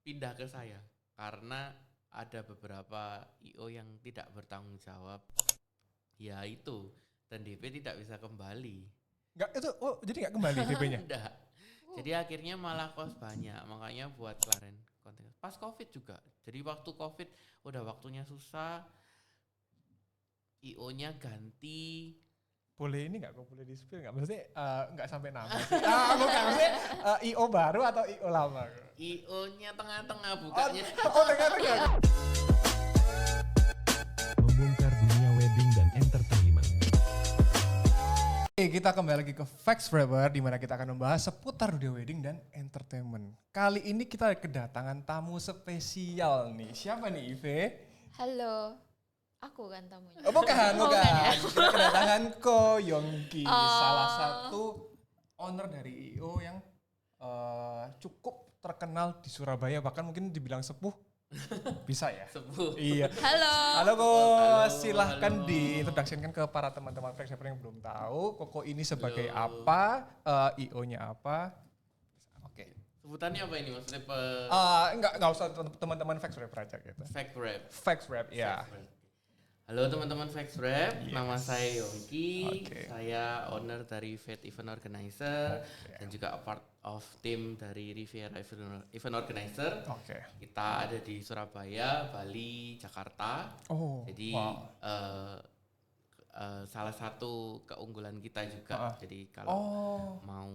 pindah ke saya karena ada beberapa IO yang tidak bertanggung jawab. Ya itu, dan DP tidak bisa kembali. Enggak itu jadi enggak kembali DP-nya. Enggak. Jadi akhirnya malah kos banyak, makanya buat kelarin konten. Pas Covid juga. Jadi waktu Covid udah waktunya susah, IO-nya ganti. Boleh ini enggak kok boleh di-spill enggak? Maksudnya enggak sampai nama sih. Bukan maksudnya IO baru atau IO lama? IO-nya tengah-tengah bukanya. Tengah-tengah. Membongkar dunia wedding dan entertainment. Kita kembali lagi ke Facts Forever di mana kita akan membahas seputar dunia wedding dan entertainment. Kali ini kita kedatangan tamu spesial nih. Siapa nih Ive? Halo, aku kan tamunya. Bukan. Ya? Kita kedatangan Ko Yongki, salah satu owner dari IO yang cukup terkenal di Surabaya, bahkan mungkin dibilang sepuh. Bisa ya? Sepuh. Iya. Halo. Ko, Halo, silahkan halo. diintroduksikan ke para teman-teman Facts Forever yang belum tahu. Koko ini sebagai Halo. apa? IO-nya apa? Oke. Sebutannya apa ini maksudnya? Enggak usah teman-teman Facts Forever aja gitu. Fact rap. Facts Forever, ya. Fact rap. Halo teman-teman Facts Rap, Yes. nama saya Yongki, Oke. saya owner dari Fate Event Organizer Oke. dan juga a part of tim dari Riviera Event Organizer. Oke. Kita ada di Surabaya, Bali, Jakarta. Oh. Jadi wow. salah satu keunggulan kita juga. Jadi kalau Oh. mau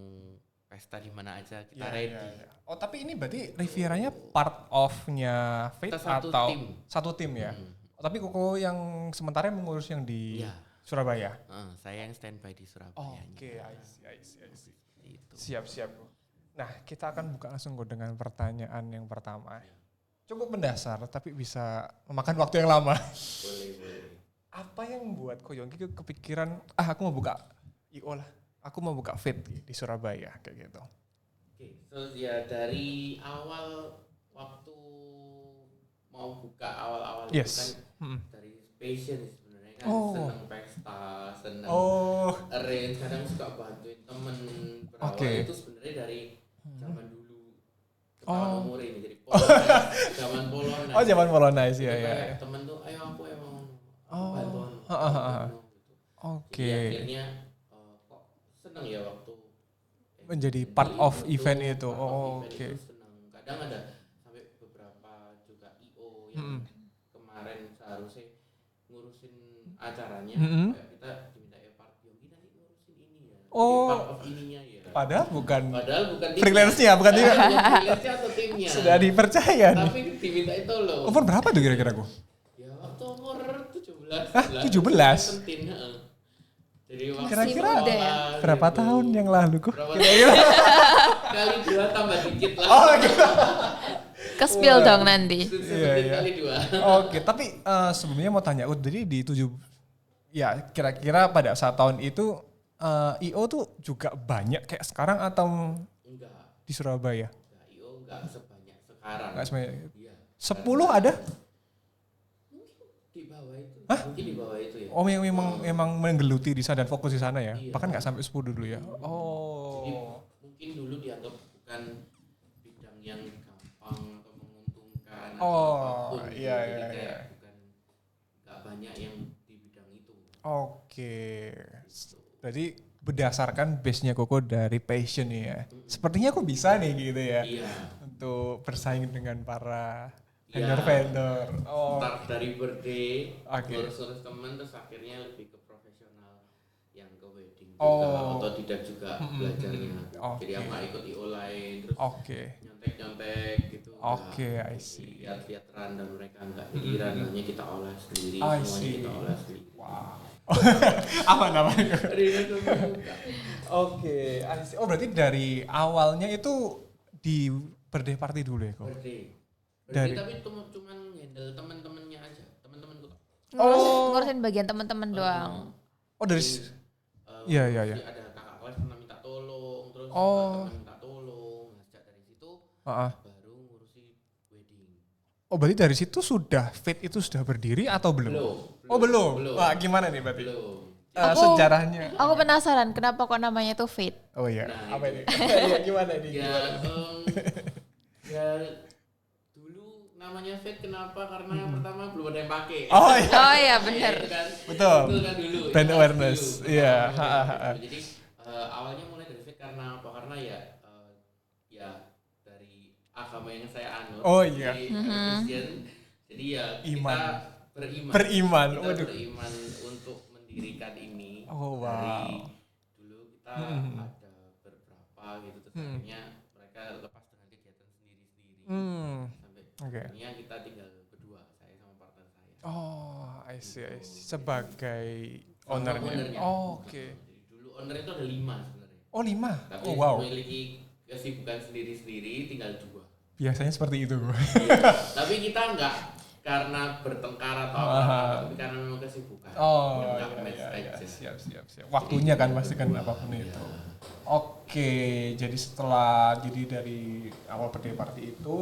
pesta di mana aja kita Ya, ready. ya, ya. Oh, tapi ini berarti Rivieranya part of-nya Fate Kita satu atau tim. satu tim ya? Tapi Koko yang sementara mengurus yang di Iya. Surabaya. Saya yang standby di Surabaya. Oke, I see. Itu. Siap. Nah, kita akan buka langsung Ko dengan pertanyaan yang pertama. Cukup mendasar, tapi bisa memakan waktu yang lama. Boleh. Apa yang membuat Ko Yongki kepikiran, aku mau buka IO lah. Aku mau buka Fate di Surabaya, kayak gitu. Oke, so ya dari awal waktu mau buka awal-awal Yes. itu kan dari passion sebenarnya kan Oh. seneng pesta, seneng Oh, arrange, kadang suka bantuin temen berawal Oke. itu sebenarnya dari zaman dulu Oh. ketahuan umur ini jadi Polonais, zaman Polonais. oh zaman Polonais Itu ya. kayak temen tuh, ayo aku emang Oh. bantuan. Gitu. Oke. Jadi akhirnya kok seneng ya waktu Menjadi part of event itu. part of Oh, event oke. itu seneng. Kadang ada sampai beberapa juga IO yang kemarin seharusnya ngurusin acaranya, kayak kita diminta part Yongki nanti ngurusin ini ya. Jadi Oh. part of ininya ya. Padahal bukan bukan timnya. freelance-nya, bukan timnya. Freelance-nya atau timnya. Sudah dipercaya nih. Tapi diminta itu loh. Umur berapa tuh kira-kira Ko? Ya waktu umur 17. Hah, 17? 17, heeh. Jadi waktu Kira-kira muda ya? sekolah Berapa gitu. tahun yang lalu Ko? Berapa Kira-kira. kali 2 tambah dikit lah. Oh, gitu. Ke-spill dong nanti. 17 Iya. kali 2. Oke, tapi sebelumnya mau tanya, jadi di 7 ya kira-kira pada saat tahun itu IO tuh juga banyak kayak sekarang atau Enggak, di Surabaya? IO enggak sebanyak sekarang. Enggak sebanyak. Iya. 10 ada? Di bawah itu. Mungkin di bawah itu ya. Oh, yang memang menggeluti di sana dan fokus di sana ya. Iya. Bahkan nggak sampai 10 dulu ya. Jadi Oh. mungkin dulu dianggap bukan bidang yang gampang atau menguntungkan atau Oh, apapun. iya, Jadi iya, kayak iya. bukan enggak banyak yang di bidang itu. Oke. Berarti berdasarkan base-nya Koko dari passion ya. Sepertinya aku bisa nih gitu ya. Iya. Untuk bersaing dengan para Iya. vendor-vendor. Oh. Start dari birthday, Oke. ngurus-ngurus temen, terus akhirnya lebih ke profesional yang ke wedding juga, Oh. otodidak juga belajarnya. Oke. Jadi aku ikut IO lain, terus Oke. nyontek-nyontek gitu. Oke, I see. Lihat-lihat rundown mereka enggak, jadi rundownnya kita olah sendiri, I semuanya see. kita olah sendiri. Wow. Apa namanya? Rina tuh buka. Oke, I see. Oh berarti dari awalnya itu di birthday party dulu ya kok? Birthday. Dari- Tapi cuman handle temen-temennya aja, temen-temenku. Ngurusin bagian teman-teman doang. Oh dari Iya, iya, iya. Ada kakak kelas pernah minta tolong, terus Oh. temen minta tolong. Nah, sejak dari situ Ah, ah. baru ngurusi wedding. Oh berarti dari situ sudah Fate itu sudah berdiri atau belum? Belum. Oh belum. Wah gimana nih berarti? Belum. Sejarahnya. Aku penasaran kenapa kok namanya tuh Fate. Oh iya. Nah, Apa ini? Iya gimana ini? Ya, Gimana? ya namanya Fate kenapa? Karena pertama belum ada yang pakai. Oh iya. Oh iya benar. Itu kan, Betul. Itu kan dulu. Brand Itu awareness. dulu. Iya. Jadi awalnya mulai dari Fate karena apa? Karena ya dari agama yang saya anut. Oh iya. Jadi Christian. Jadi ya Iman. kita beriman. Beriman. Kita Waduh. beriman untuk mendirikan ini. Oh wow. Dari dulu kita ada beberapa gitu terus akhirnya mereka lepas dengan kegiatan sendiri-sendiri. Sampai akhirnya kita tinggal berdua, saya sama partner saya. Oh, I see. Sebagai ownernya. Oh, oke. Jadi dulu owner itu ada 5 sebenarnya. Oh 5? Tapi Oh wow. memiliki kesibukan sendiri-sendiri, tinggal 2. Biasanya seperti itu. Ya, tapi kita enggak karena bertengkar atau apa, tapi karena memang kesibukan. Oh match iya. aja. Siap. Waktunya kan pasti kan apapun itu. Oke, jadi setelah dari awal birthday party itu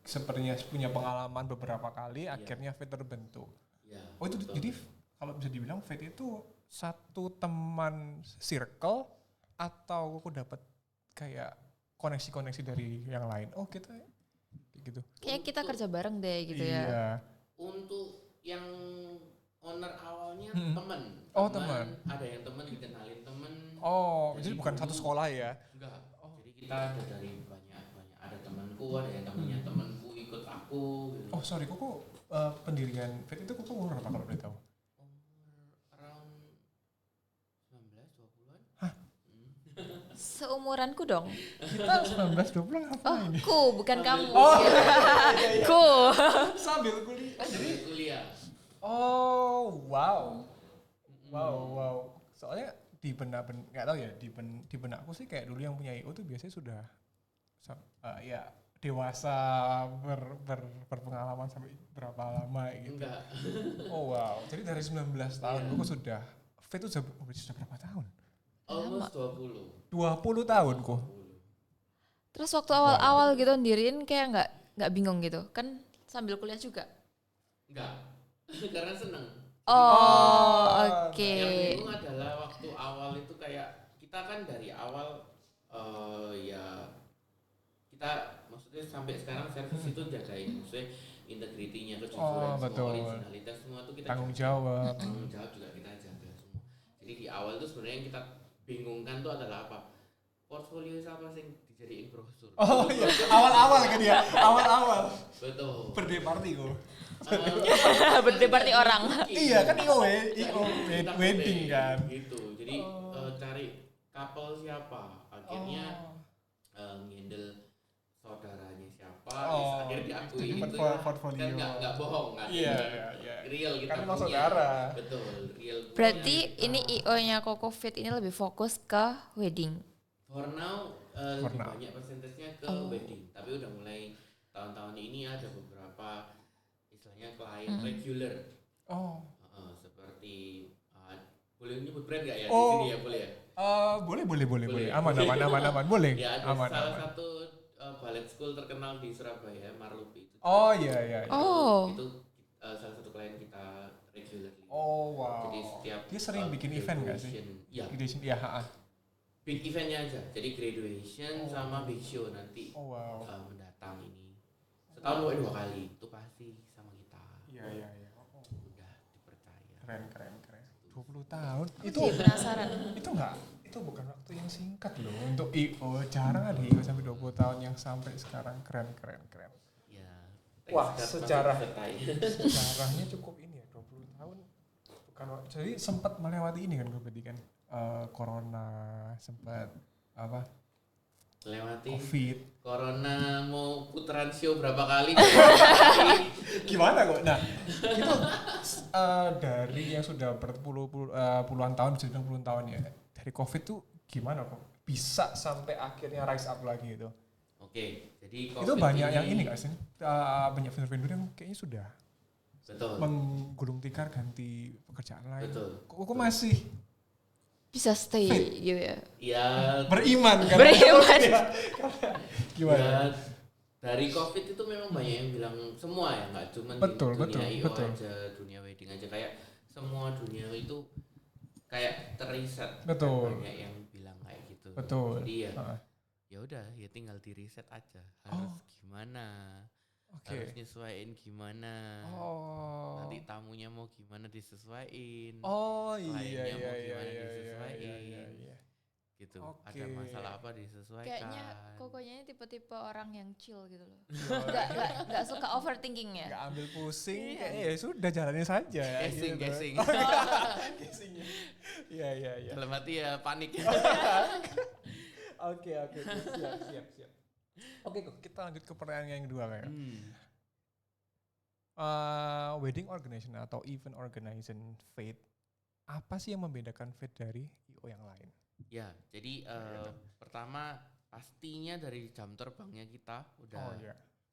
sepertinya punya pengalaman beberapa kali, akhirnya Fate terbentuk. Ya, Oh itu betul. jadi kalau bisa dibilang Fate itu satu teman circle atau aku dapat kayak koneksi-koneksi dari yang lain. Oh kita kayak gitu. Kayak kita kerja bareng deh gitu ya. Iya. Untuk yang owner awalnya teman. Oh, teman. Ada yang teman dikenalin teman. Oh, Jadi jadi bukan satu dulu- sekolah ya? Enggak. Jadi kita ada dari banyak ada temanku, ada yang temannya temanku ikut aku. Gitu. Oh sorry, koko pendirian Fate itu koko umur berapa kalau boleh tahu? Around 19 20-an. Seumuranku dong. Kita 19-20 ngapain? Ku, bukan kamu. Oh, Ku. sambil kuliah. Jadi kuliah. Oh, wow. Wow. Soalnya di benak nggak tahu ya, di benakku sih kayak dulu yang punya IO tuh biasanya sudah ya dewasa berpengalaman sampai berapa lama gitu. Enggak. Oh wow. Jadi dari 19 tahun kok sudah Fate itu sudah berapa tahun? Almost 20. 20 tahun kok. Terus waktu awal-awal gitu ndiriin kayak nggak bingung gitu. Kan sambil kuliah juga. Enggak. Karena seneng. Oh, oke. Yang bingung adalah waktu awal itu kayak kita kan dari awal ya kita maksudnya sampai sekarang servis itu jagain maksudnya integritinya, kejujuran, betul. semua originalitas semua itu kita Tanggung jaga. jawab. Tanggung jawab juga kita jaga semua. Jadi di awal itu sebenarnya yang kita bingungkan tuh adalah apa? Portfolio siapa sih dijadiin brosur? Oh iya, awal-awal kan ya, awal-awal. Betul. Birthday party kok. Birthday party orang. Iya kan IO Kita wedding kan. Gitu. Jadi cari couple siapa? Akhirnya ngendel saudaranya siapa? Akhirnya diakui jadi itu portfolio. kan nggak bohong kan? Iya. Real kita Kan memang punya. saudara. Betul. Real. Berarti punya kita. ini IO-nya Koko Fit ini lebih fokus ke wedding. For now lebih banyak persentasenya ke wedding. Tapi udah mulai tahun-tahun ini ada beberapa istilahnya klien regular. Oh. Seperti boleh nyebut brand nggak ya di Oh. sini ya boleh ya? Boleh. Aman. Boleh. Ya ada Aman. salah satu ballet school terkenal di Surabaya, Marlupi itu. Oh iya. Oh. Itu salah satu klien kita regular. Oh wow. Jadi setiap Dia sering bikin event nggak sih? Ya, Graduation, iya. big eventnya aja. Jadi graduation sama big show nanti Oh wow. mendatang ini. Setahun 2 kali itu pasti sama kita. Iya. Udah dipercaya. Keren. 20 tahun. Itu Jadi penasaran. itu bukan waktu yang singkat loh untuk IO. Jarang ada IO sampai 20 tahun yang sampai sekarang. Keren. Ya. Wah, thanks God sejarah. masih pesertai. Sejarahnya cukup ini ya, 20 tahun. Jadi sempat melewati ini kan gue berarti kan. Corona, sempat apa? Lewati Covid. Corona mau putaran show berapa kali? Gimana kok? Nah, itu dari yang sudah puluhan tahun, bisa dibilang puluhan tahun ya. Dari Covid tuh gimana kok bisa sampai akhirnya rise up lagi gitu? Oke, jadi Itu banyak yang ini nggak sih? Banyak vendor-vendor yang kayaknya sudah betul. menggulung tikar ganti pekerjaan lain. Betul. Kok masih Bisa stay gitu ya. Ya, beriman kan? Beriman. Gimana? ya, dari COVID itu memang banyak yang bilang semua ya, nggak cuma Betul, di dunia IO betul. aja, dunia wedding aja, kayak semua dunia itu kayak teriset. Betul. Banyak yang bilang kayak gitu. Betul. Jadi ya, Heeh. ya udah, ya tinggal di reset aja. Harus gimana? harus nyesuaiin gimana. Nanti tamunya mau gimana disesuaiin. Kliennya mau gimana disesuaiin. Gitu. Ada masalah apa disesuaikan. Kayaknya Kokonya ini tipe-tipe orang yang chill gitu loh. Gak suka overthinking ya. Gak ambil pusing, kayaknya ya sudah jalannya saja. Casing. Casingnya. Iya. Dalam hati ya panik. Oke, siap. Oke, kita lanjut ke pertanyaan yang kedua kayak. Wedding organization atau event organization Fate, apa sih yang membedakan Fate dari IO yang lain? Ya, jadi pertama pastinya dari jam terbangnya kita udah.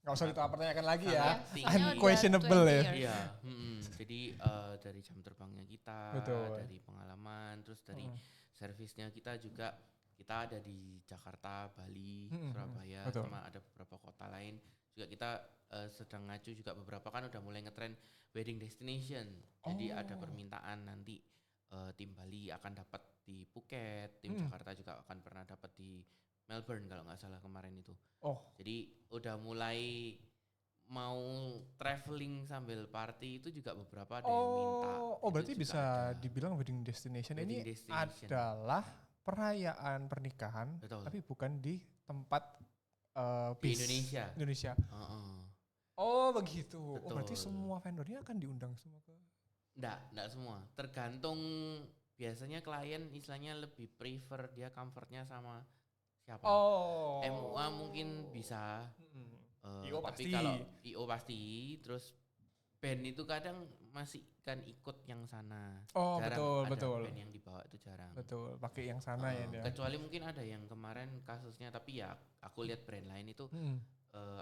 Nggak usah kita pertanyakan lagi ya. Unquestionable ya. Iya. Jadi dari jam terbangnya kita, dari pengalaman, terus dari servisnya kita juga. Kita ada di Jakarta, Bali, Surabaya, sama ada beberapa kota lain. Juga kita sedang ngacu juga beberapa kan udah mulai ngetren wedding destination. Jadi ada permintaan nanti tim Bali akan dapat di Phuket, tim Jakarta juga akan pernah dapat di Melbourne kalau nggak salah kemarin itu. Jadi udah mulai mau traveling sambil party itu juga beberapa ada yang minta. Berarti bisa dibilang wedding destination ini adalah perayaan pernikahan, tapi bukan di tempat di Indonesia. Begitu. Berarti semua vendornya akan diundang semua ke? Nggak semua. Tergantung, biasanya klien istilahnya lebih prefer dia comfortnya sama siapa. MUA mungkin bisa. IO tapi pasti. Kalau IO pasti, terus band itu kadang masih kan ikut yang sana. Jarang betul. Band yang dibawa itu jarang. Betul, pakai yang sana ya. Kecuali mungkin ada yang kemarin kasusnya, tapi ya aku lihat brand lain itu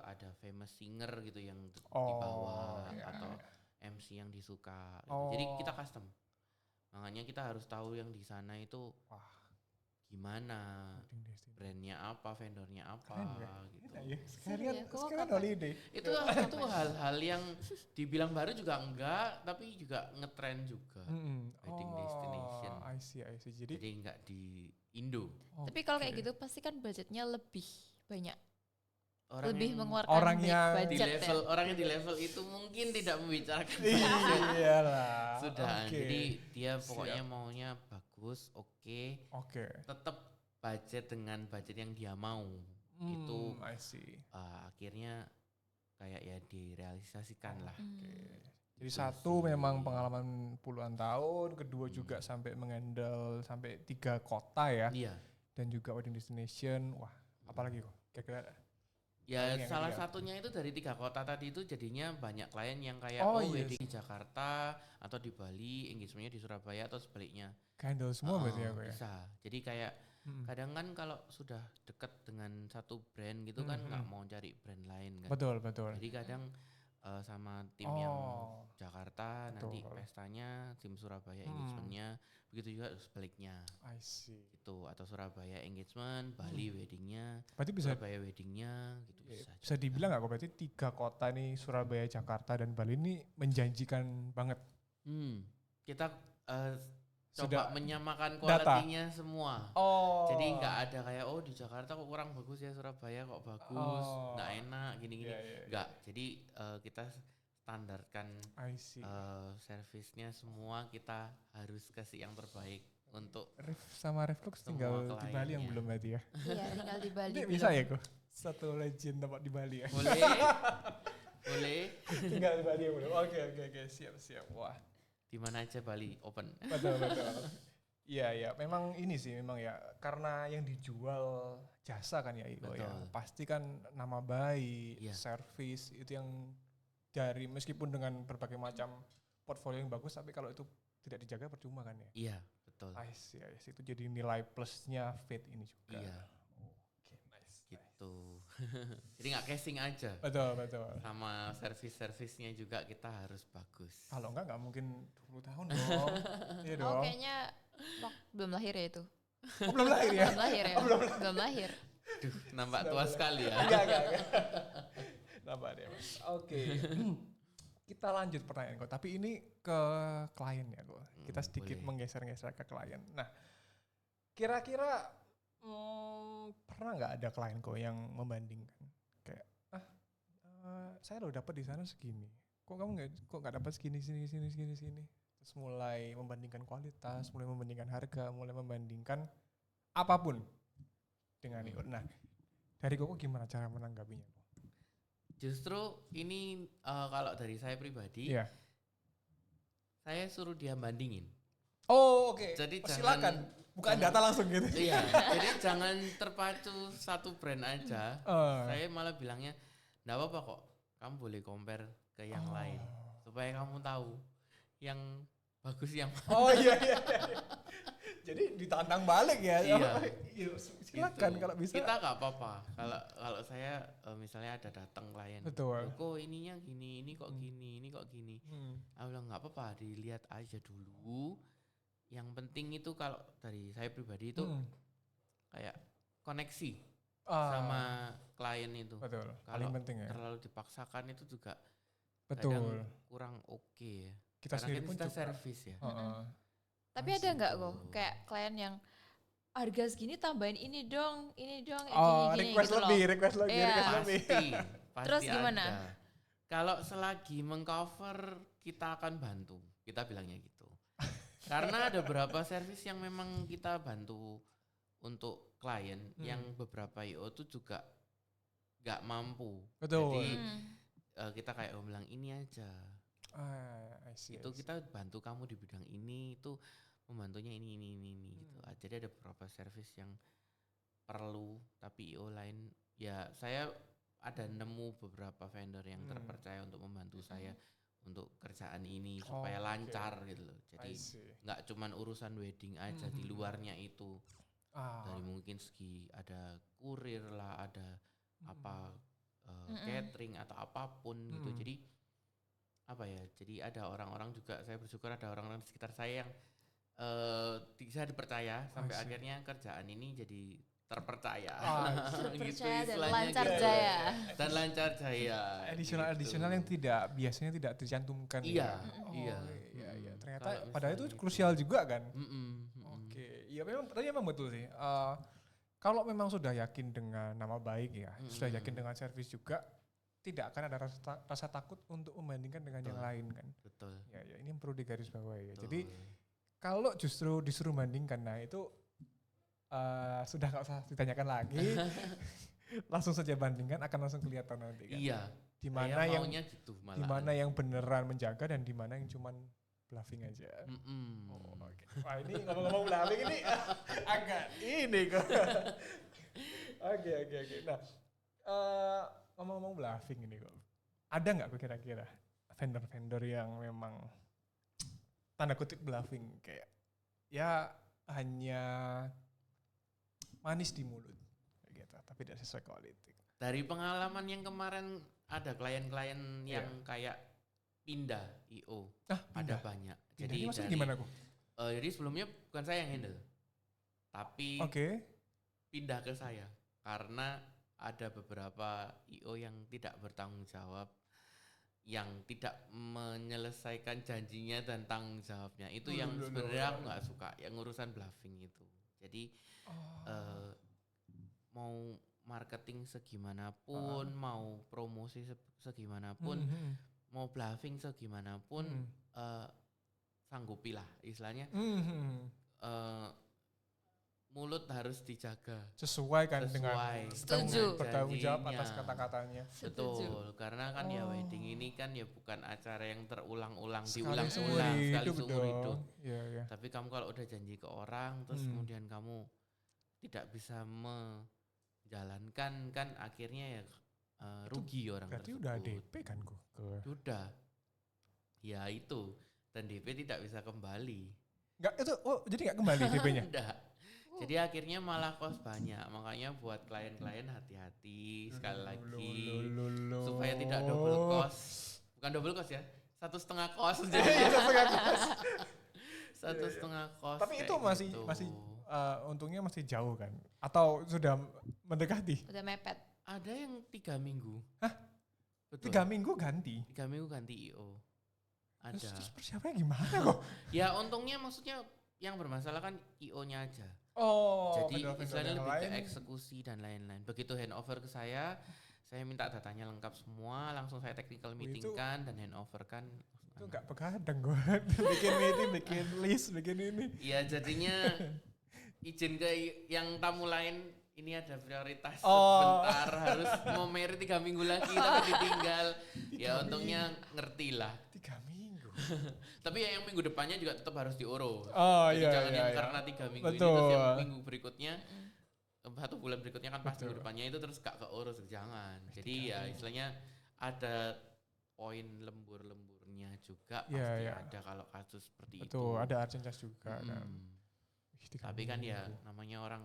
ada famous singer gitu yang dibawa atau MC yang disuka. Jadi kita custom. Makanya kita harus tahu yang di sana itu gimana, brandnya apa, vendornya apa, gitu. Sekarang holiday. Itu hal-hal yang dibilang baru juga enggak, tapi juga ngetrend juga. Wedding destination. I see. Jadi enggak di Indo. Tapi kalau kayak gitu pasti kan budgetnya lebih banyak. Lebih mengeluarkan budget ya. Orang yang di level itu mungkin tidak membicarakan iyalah. Sudah. Jadi dia pokoknya maunya bagus, oke. Tetap budget dengan budget yang dia mau. Itu I see. Akhirnya kayak ya direalisasikan lah. Jadi satu memang pengalaman puluhan tahun, kedua juga sampai menghandle sampai 3 kota ya. Iya. Dan juga wedding destination. Wah, apalagi kok? Kira-kira ya salah satunya itu dari 3 kota tadi itu jadinya banyak klien yang kayak wedding di Jakarta atau di Bali, engagementnya di Surabaya atau sebaliknya. Handle semua berarti ya kok ya? Bisa. Jadi kayak kadang kan kalau sudah dekat dengan satu brand gitu kan nggak mau cari brand lain kan. Betul. Jadi kadang sama tim yang Jakarta nanti pestanya, tim Surabaya engagementnya, begitu juga sebaliknya. I see. Itu atau Surabaya engagement, Bali weddingnya, berarti bisa Surabaya weddingnya, gitu bisa. Bisa dibilang nggak kok berarti 3 kota nih Surabaya, Jakarta dan Bali ini menjanjikan banget. Kita sudah coba menyamakan kualitinya semua. Jadi nggak ada kayak di Jakarta kok kurang bagus ya, Surabaya kok bagus, nggak enak gini-gini. Nggak. Jadi kita standarkan servisnya semua, kita harus kasih yang terbaik untuk sama Reflux tinggal di Bali yang belum berarti ya. Iya, tinggal di Bali. Bisa ya kok. Satu legend tempat di Bali ya. Boleh. Tinggal di Bali yang belum. Oke, siap. Wah. Di mana aja Bali open. Betul. Iya, memang ini sih memang ya karena yang dijual jasa kan ya Iko ya. Pasti kan nama baik, service itu yang dari meskipun dengan berbagai macam portfolio yang bagus tapi kalau itu tidak dijaga percuma kan ya. Iya, betul. Nice. Itu jadi nilai plusnya Fate ini juga. Iya. Oke, nice. Gitu. Jadi nggak casing aja. Betul. Sama servisnya juga kita harus bagus. Kalau nggak mungkin 20 tahun dong. Iya dong. Kayaknya belum lahir ya itu. Belum lahir ya? Belum lahir. Duh, nampak tua sekali ya. Enggak. Nampak deh Mas. Oke. Kita lanjut pertanyaan kok. Tapi ini ke klien ya kok. Kita sedikit menggeser-geser ke klien. Nah, kira-kira pernah nggak ada klien kok yang membandingkan kayak saya lo dapat di sana segini. Kok kamu nggak dapat segini. Terus mulai membandingkan kualitas, mulai membandingkan harga, mulai membandingkan apapun dengan IO. Nah, dari Koko gimana cara menanggapinya? Justru ini kalau dari saya pribadi, saya suruh dia bandingin. Oh, oke. Jadi silakan bukan data langsung gitu. Iya, jadi jangan terpacu satu brand aja. Saya malah bilangnya, enggak apa-apa kok. Kamu boleh compare ke yang lain supaya kamu tahu yang bagus yang mana. Oh iya. Jadi ditantang balik ya. Iya. Silakan gitu. kalau bisa. Kita nggak apa-apa. Kalau saya misalnya ada datang klien. Betul. Kok ininya gini, ini kok gini, ini kok gini. Aku bilang nggak apa-apa, dilihat aja dulu. Yang penting itu kalau dari saya pribadi itu kayak koneksi sama klien itu. Betul. Kalau paling penting ya. terlalu dipaksakan itu juga Betul. kurang oke ya. Kita karena sendiri kan pun kita juga servis ya. Tapi ada nggak kok kayak klien yang harga segini tambahin ini dong, gini request gitu lebih, loh. request lebih. Pasti Terus gimana? ada. Kalau selagi mengcover kita akan bantu. Kita bilangnya gitu. Karena ada beberapa servis yang memang kita bantu untuk klien yang beberapa IO itu juga nggak mampu. Betul. Jadi kita kayak bilang ini aja. I see. Kita bantu kamu di bidang ini, itu membantunya ini gitu. Jadi ada beberapa servis yang perlu tapi IO lain ya saya ada nemu beberapa vendor yang terpercaya untuk membantu saya untuk kerjaan ini supaya lancar gitu loh. Jadi nggak cuman urusan wedding aja, di luarnya itu dari mungkin segi ada kurir lah, ada catering atau apapun gitu. Jadi apa ya? Jadi ada orang-orang juga, saya bersyukur ada orang-orang di sekitar saya yang bisa dipercaya sampai akhirnya kerjaan ini jadi terpercaya. Gitu, dan lancar jaya. Dan lancar jaya. Additional yang biasanya tidak dicantumkan. Iya. Iya. Ternyata padahal itu krusial juga kan. Oke. Iya memang betul sih. Kalau memang sudah yakin dengan nama baik ya, sudah yakin dengan servis juga, tidak akan ada rasa takut untuk membandingkan dengan yang lain kan. Betul. Ya ini yang perlu digarisbawahi ya. Jadi kalau justru disuruh bandingkan, nah itu sudah nggak usah ditanyakan lagi, langsung saja bandingkan, akan langsung kelihatan nanti kan. Iya. Di mana yang beneran menjaga dan di mana yang cuman bluffing aja. Okay. Wah ini ngomong-ngomong bluffing ini agak ini kok. Oke. Nah ngomong-ngomong bluffing ini kok, ada nggak kira-kira vendor-vendor yang memang tanda kutip bluffing kayak ya hanya manis di mulut gitu, tapi tidak sesuai quality. Dari pengalaman yang kemarin ada klien-klien yang kayak pindah IO, ada banyak. Jadi maksudnya gimana kok? Jadi sebelumnya bukan saya yang handle, tapi pindah ke saya karena ada beberapa IO yang tidak bertanggung jawab, yang tidak menyelesaikan janjinya dan tanggung jawabnya. Itu yang sebenarnya aku nggak suka, yang urusan bluffing itu. Jadi mau marketing segimanapun, mau promosi segimanapun, mau bluffing segimanapun, sanggupilah istilahnya. Mulut harus dijaga. Sesuai dengan bertanggung jawab atas janjinya. kata-katanya. Betul, karena kan ya wedding ini kan ya bukan acara yang terulang-ulang, sekali diulang-ulang sekali seumur hidup. Iya. Tapi kamu kalau udah janji ke orang, terus kemudian kamu tidak bisa menjalankan, kan akhirnya ya rugi orang berarti tersebut. Udah DP kan kok? Sudah. Ya itu, dan DP tidak bisa kembali. Enggak itu, jadi enggak kembali DP-nya? Tidak. Jadi akhirnya malah kos banyak, makanya buat klien-klien hati-hati sekali lagi supaya tidak double cost, bukan double cost ya, 1,5 cost. Satu setengah cost. Tapi itu masih untungnya masih jauh kan? Atau sudah mendekati? Udah mepet. Ada yang 3 minggu. Hah? Betul. 3 minggu ganti? 3 minggu ganti IO. Ada. Terus persiapannya gimana kok? Ya untungnya maksudnya yang bermasalah kan IO-nya aja. Oh, jadi istilahnya lebih ke eksekusi dan lain-lain. Begitu handover ke saya Saya minta datanya lengkap semua, langsung saya technical meeting kan dan handover kan. Itu nggak begadang gue. Bikin meeting, bikin list, bikin ini. Iya jadinya izin ke yang tamu lain. Ini ada prioritas sebentar, harus mau marry 3 minggu lagi tapi ditinggal. Ya untungnya ngerti lah. 3 minggu. Tapi ya yang minggu depannya juga tetap harus diurus. Jadi Iya, jangan iya, yang iya. karena 3 minggu ini Betul. terus yang minggu berikutnya 1 bulan berikutnya kan pas minggu depannya itu terus gak keurus, jangan. Jadi ya istilahnya ada poin lembur-lemburnya juga pasti ada kalau kasus seperti itu. Betul, ada urgent charge juga. Tapi kan ya namanya orang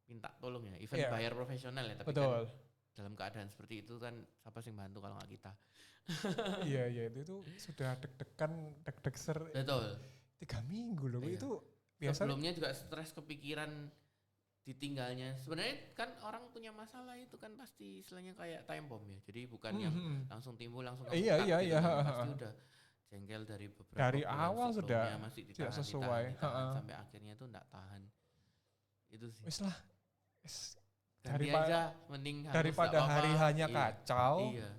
minta tolong ya, even bayar profesional ya, tapi betul. kan dalam keadaan seperti itu kan siapa sih bantu kalau nggak kita. Iya itu sudah deg-degan, deg-deg Betul. 3 minggu loh, Iya. itu biasa. Sebelumnya juga stres kepikiran ditinggalnya. Sebenarnya kan orang punya masalah itu kan pasti istilahnya kayak time bomb ya. Jadi bukan yang langsung timbul langsung Iya. kan. Pasti udah jengkel dari beberapa Dari bulan awal sudah masih tidak ditahan, sesuai. ditahan, sampai akhirnya tuh enggak tahan. Itu sih. Wis lah. Ganti aja mending daripada hari hanya kacau. Iya.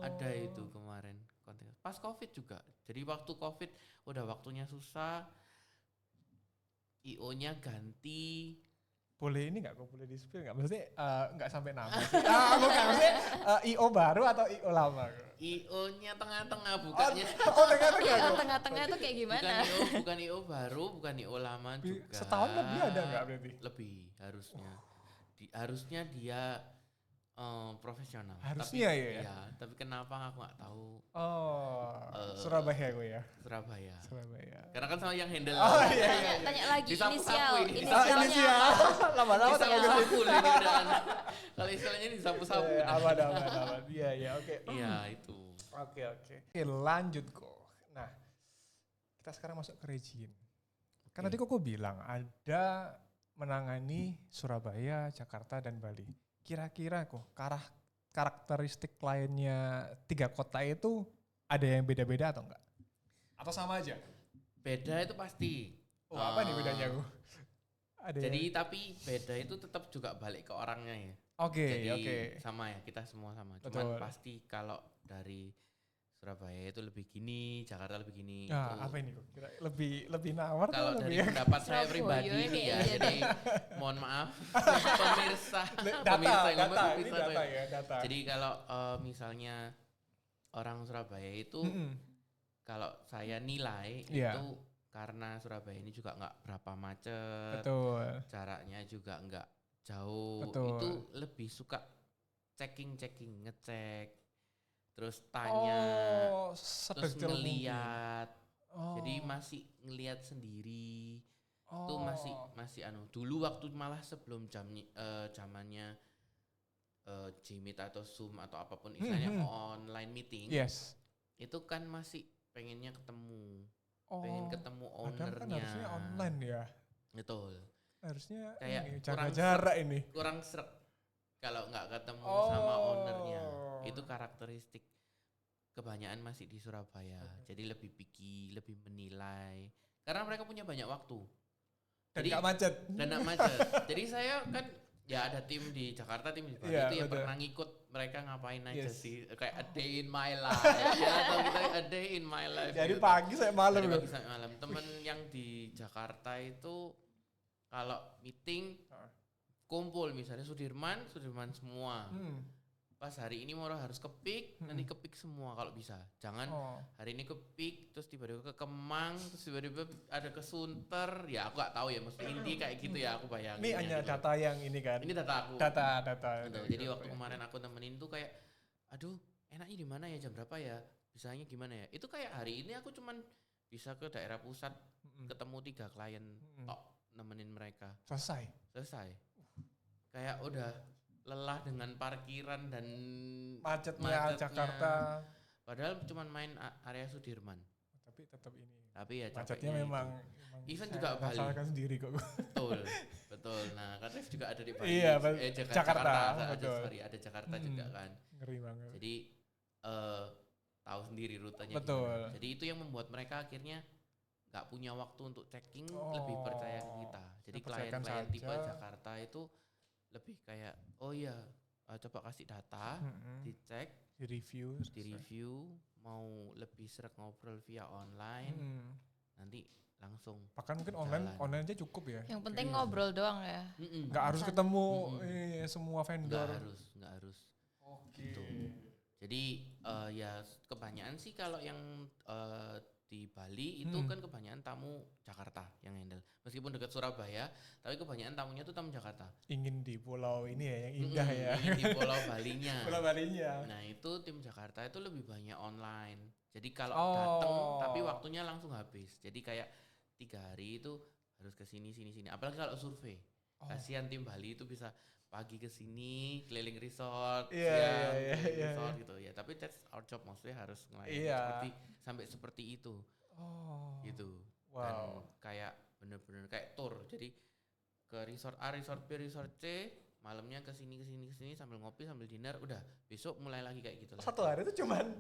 Ada itu kemarin konten. Pas Covid juga. Jadi waktu Covid udah waktunya susah. IO-nya ganti. Boleh ini nggak? Kok boleh di spill nggak? Maksudnya nggak sampai nama sih. Bukan, maksudnya IO baru atau IO lama? IO-nya tengah-tengah bukanya. Tengah-tengah. Tengah-tengah itu kayak gimana? Bukan IO baru, bukan IO lama juga. Setahun lebih ada nggak berarti? Lebih harusnya. Harusnya dia profesional. Harusnya tapi, ya. Iya, tapi kenapa aku nggak tahu. Surabaya gue ya. Surabaya. Karena kan sama yang handle. Tanya lagi Disapu-sapu ini. inisialnya apa? Lama-lama tak Disapu-sapu ini udah. Kalau istilahnya disapu-sapu. Aman. Iya, oke. Iya, itu. Oke. Lanjut kok. Nah, kita sekarang masuk ke Regine. Kan tadi kok bilang ada menangani Surabaya, Jakarta, dan Bali. Kira-kira kok karakteristik kliennya 3 kota itu ada yang beda-beda atau enggak? Atau sama aja? Beda itu pasti. Apa nih bedanya kok? Jadi tapi beda itu tetap juga balik ke orangnya ya. Oke. Sama ya, kita semua sama. Betul. Cuman pasti kalau dari Surabaya itu lebih gini, Jakarta lebih gini. Nah, apa ini kok? Kira lebih nawar kalau atau dari lebih pendapat saya Surabaya pribadi ini ya, kayaknya. jadi mohon maaf pemirsa data ya. Jadi kalau misalnya orang Surabaya itu kalau saya nilai itu karena Surabaya ini juga nggak berapa macet, jaraknya juga nggak jauh, itu lebih suka checking, ngecek, terus tanya, terus ngeliat, jadi masih ngeliat sendiri, itu masih dulu waktu malah sebelum zamannya Jmeet atau Zoom atau apapun istilahnya online meeting, itu kan masih pengennya ketemu. Pengen ketemu ownernya. Kan harusnya online ya. Betul. Harusnya kayak jaga jarak ini. Kurang seret kalau nggak ketemu sama ownernya. Itu karakteristik kebanyakan masih di Surabaya. Jadi lebih picky, lebih menilai. Karena mereka punya banyak waktu. Dan nggak macet. Jadi saya kan ya ada tim di Jakarta, tim di Bali itu yang pernah ngikut mereka ngapain aja sih, kayak a day in my life ya, atau kita a day in my life. Jadi gitu. pagi sampai malam. Dari pagi sampai malam. Temen yang di Jakarta itu kalau meeting kumpul misalnya Sudirman semua. Pas hari ini mau harus kepik, nanti kepik semua kalau bisa. Jangan hari ini kepik, terus tiba-tiba ke Kemang, terus tiba-tiba ada ke Sunter. Ya aku gak tahu ya, mesti inti kayak gitu ya aku bayangin. Ini hanya gitu. data yang ini kan. Ini data aku. Data. Jadi waktu kemarin aku nemenin tuh kayak, aduh enaknya di mana ya, jam berapa ya, bisanya gimana ya. Itu kayak hari ini aku cuman bisa ke daerah pusat, ketemu 3 klien, tok nemenin mereka. Selesai. Kayak udah lelah dengan parkiran dan macetnya Jakarta. Padahal cuma main area Sudirman. Tapi tetap ini. Tapi ya macetnya memang event juga Bali. Rasakan sendiri kok. Betul. Nah, kan Ref juga ada di Bali. Iya, Jakarta. Ada Jakarta juga kan. Ngeri banget. Jadi tahu sendiri rutenya. Betul. Gimana. Jadi itu yang membuat mereka akhirnya nggak punya waktu untuk checking, lebih percaya ke kita. Jadi klien-klien tipe Jakarta itu lebih kayak, oh iya coba kasih data, dicek, di review, mau lebih sering ngobrol via online, nanti langsung. Bahkan mungkin online aja cukup ya. Yang penting ngobrol doang ya. Nggak harus ketemu semua vendor. Nggak harus. Oke. Gitu. Jadi ya kebanyakan sih kalau yang di Bali itu kan kebanyakan tamu Jakarta yang handle. Meskipun dekat Surabaya, tapi kebanyakan tamunya tuh tamu Jakarta. Ingin di pulau ini ya yang indah ya. Ingin di Pulau Balinya. Pulau Balinya. Nah itu tim Jakarta itu lebih banyak online. Jadi kalau datang tapi waktunya langsung habis. Jadi kayak 3 hari itu harus ke sini. Apalagi kalau survei. Kasihan tim Bali itu bisa pagi ke sini keliling resort, resort gitu ya. Tapi that's our job, maksudnya harus ngelayani seperti itu. Gitu. Wow. Dan kayak bener-bener kayak tour. Jadi ke resort A, resort B, resort C, malamnya ke sini sambil ngopi, sambil dinner, udah besok mulai lagi kayak gitu. Satu hari itu cuman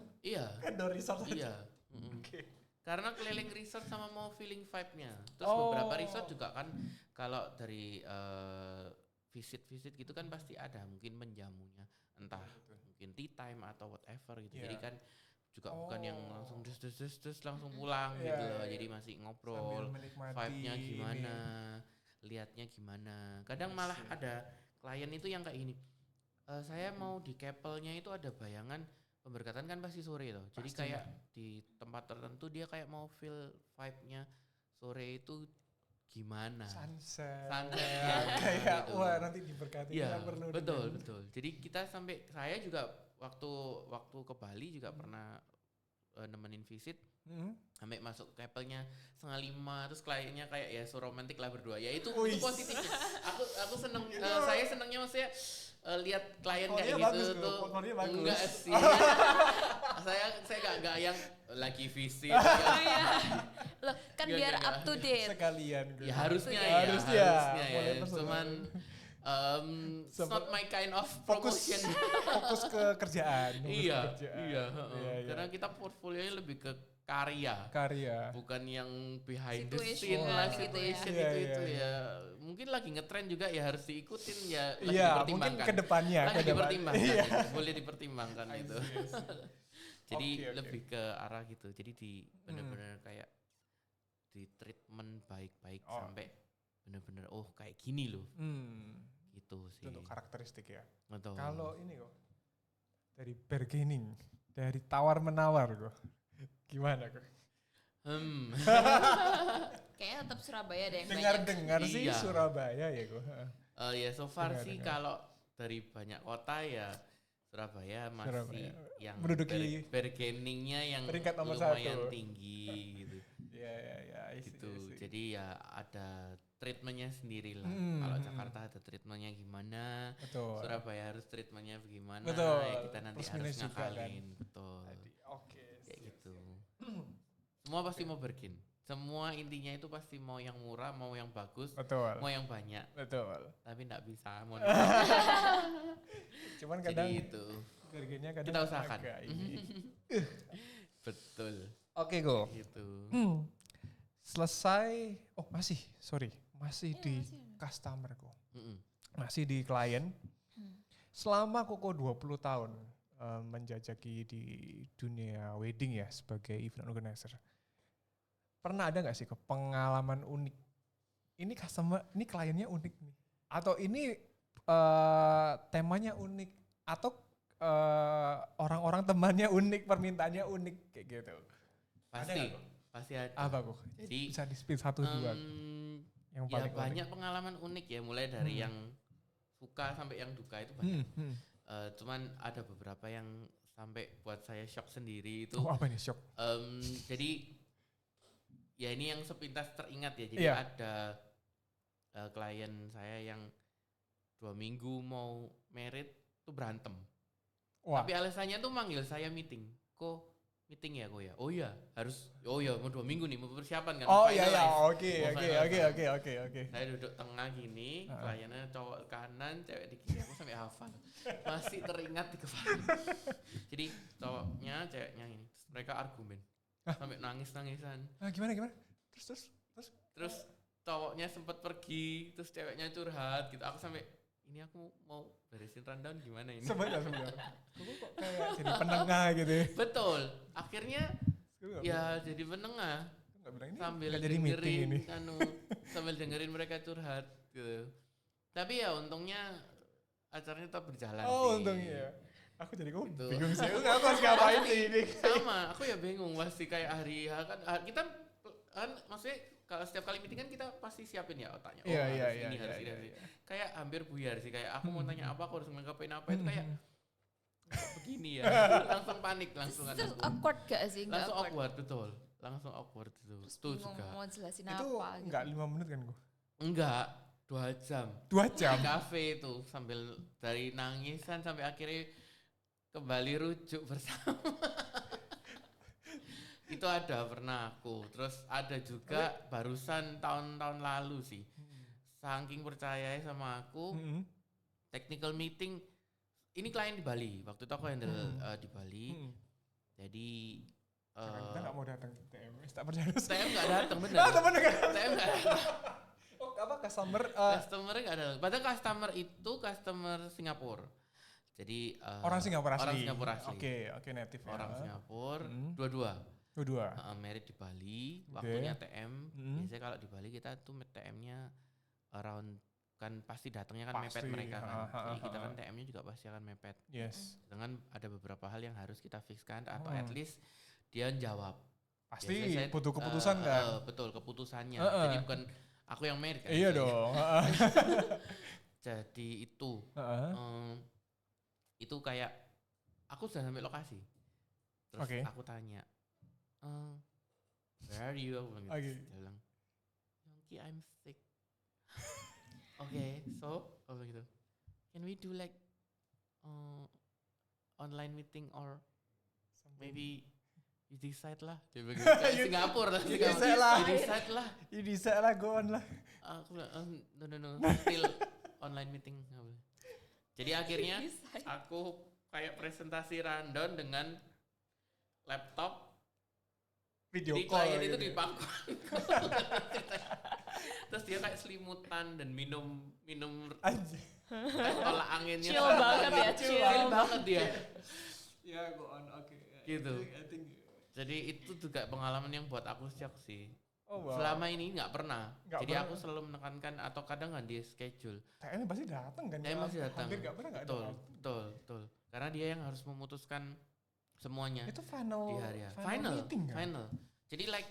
vendor resort aja. Oke. Karena keliling resort sama mau feeling vibe-nya. Terus beberapa resort juga kan kalau dari visit gitu kan pasti ada mungkin menjamunya, entah mungkin tea time atau whatever gitu. Jadi kan juga bukan yang langsung dus langsung pulang gitu loh. Jadi masih ngobrol, vibe-nya gimana, lihatnya gimana. Kadang malah ada klien itu yang kayak gini. Saya mau di Keppel-nya itu ada bayangan pemberkatan kan pasti sore loh. Jadi kayak di tempat tertentu dia kayak mau feel vibe-nya sore itu gimana? Sunset kayak gitu. Wah nanti diberkati ya, perlu. Betul. Jadi saya juga waktu ke Bali juga pernah nemenin visit. Sampai masuk Keppel-nya 4:30 terus kliennya kayak ya so romantis lah berdua. Ya itu positif. Aku seneng saya senengnya maksudnya lihat klien kayak gitu tuh. Enggak sih. saya enggak yang lagi visit. Loh, kan biar up to date. Sekalian ya harusnya ya. Cuman it's not my kind of promotion. Fokus ke kerjaan. Iya. Karena kita portfolionya lebih ke karya, bukan yang behind the scene lah, situation itu ya. Mungkin lagi ngetren juga ya harus diikutin ya, lagi dipertimbangkan. Mungkin kedepannya, boleh dipertimbangkan itu. Jadi lebih ke arah gitu. Jadi benar-benar kayak di treatment baik-baik sampai benar-benar kayak gini loh. Gitu sih. Untuk karakteristik ya. Betul. Kalau ini kok dari bargaining, dari tawar menawar kok. Gimana kok? Kayaknya tetap Surabaya deh yang dengar sih Surabaya ya kok. Ya so far sih kalau dari banyak kota ya Surabaya masih yang bargainingnya yang lumayan tinggi gitu. Gitu. Jadi ya ada treatmentnya sendiri lah. Kalau Jakarta ada treatmentnya gimana, Surabaya harus treatmentnya bagaimana, ya kita nanti harus ngakalin. Betul. Kayak gitu. Semua pasti mau bargain. Semua intinya itu pasti mau yang murah, mau yang bagus, mau yang banyak. Tapi enggak bisa. Cuman kadang itu bargainnya kadang kita usahakan. Betul. Oke, Go. Gitu. Selesai. Masih di customer kok. Masih di klien. Selama Koko 20 tahun menjajaki di dunia wedding ya sebagai event organizer. Pernah ada gak sih pengalaman unik? Ini kliennya unik nih. Atau ini temanya unik. Atau orang-orang temannya unik, permintaannya unik kayak gitu. Pasti ada. Apa kok? Jadi bisa di-speed 1-2 yang paling banyak pengalaman unik ya, mulai dari yang suka sampai yang duka itu banyak. Cuman ada beberapa yang sampai buat saya shock sendiri itu. Apa nih shock? Jadi ya ini yang sepintas teringat ya. Jadi ada klien saya yang 2 minggu mau merit tuh berantem. Tapi alasannya tuh manggil saya meeting. Kok meeting ya kok ya? Oh iya, harus. Oh iya, mau 2 minggu nih, mau persiapan kan. Oke. Saya duduk tengah gini, kliennya cowok kanan, cewek di kiri, aku sampai hafal. Masih teringat di kepala. Jadi cowoknya, ceweknya ini, terus mereka argumen. Sampai nangis-nangisan. Gimana? Terus cowoknya sempat pergi, terus ceweknya curhat gitu. Aku sampai ini aku mau beresin rundown gimana ini? Sebentar. Aku kok kayak jadi penengah gitu ya. Betul. Akhirnya ya jadi penengah. Sambil jadi meeting ini. Sambil dengerin mereka curhat gitu. Tapi ya untungnya acaranya tetap berjalan sih. Untungnya. Aku jadi bingung sih. Aku harus ngapain sih ini? Sama, aku ya bingung pasti kayak hari kan kita kan maksudnya kalau setiap kali meeting kan kita pasti siapin ya otaknya. Harus ini. Kayak hampir buyar sih, kayak aku mau tanya apa, aku harus ngelengkapin apa, itu kayak kok begini ya. Langsung panik langsung. Terus awkward gak sih? Langsung awkward, betul. Langsung awkward itu. Itu juga. Mau jelasin itu apa enggak 5 menit kan gua? Enggak, 2 jam. 2 jam? Di kafe itu sambil dari nangisan sampai akhirnya kembali rujuk bersama. Itu ada pernah aku. Terus ada juga barusan tahun-tahun lalu sih. Saking percaya sama aku, technical meeting. Ini klien di Bali. Waktu itu aku handle di Bali. Jadi kita nggak mau datang ke TMS, tak percaya. TM nggak datang bener. TM nggak datang. Oh apa customer? Customer nggak ada. Padahal customer itu customer Singapura. Jadi orang Singapura asli. Orang Singapura asli. Oke native. Orang Singapura, dua-dua. Merit di Bali, waktunya TM. Biasanya kalau di Bali kita tuh TM-nya around kan pasti datangnya kan mepet mereka kan. Jadi kita kan TM-nya juga pasti akan mepet. Yes. Dengan ada beberapa hal yang harus kita fixkan atau at least dia jawab. Pasti butuh keputusan kan. Betul, keputusannya. Jadi bukan aku yang merit kan. Iya dong. Jadi itu kayak aku sudah sampai lokasi. Terus aku tanya, where are you? Aku bilang gitu. Dia bilang, Yongki, I'm sick. So aku bilang gitu. Can we do like online meeting or maybe you decide lah. Dia bilang gitu. Singapura lah. You decide lah, go on lah. Aku bilang, no, still online meeting. Jadi akhirnya aku kayak presentasi rundown dengan laptop, video di call klien gitu. itu di pangku. Terus dia kayak selimutan dan minum tolak anginnya. Chill banget ya, chill banget dia. Ya go on, oke. Gitu. Jadi itu juga pengalaman yang buat aku shock sih. Oh, wow. Selama ini nggak pernah. Jadi aku selalu menekankan atau kadang nggak di schedule. TM pasti datang kan? TM pasti datang. Hampir nggak pernah nggak ada. Betul. Karena dia yang harus memutuskan semuanya. Itu final. Di hari final meeting kan? Final. Jadi like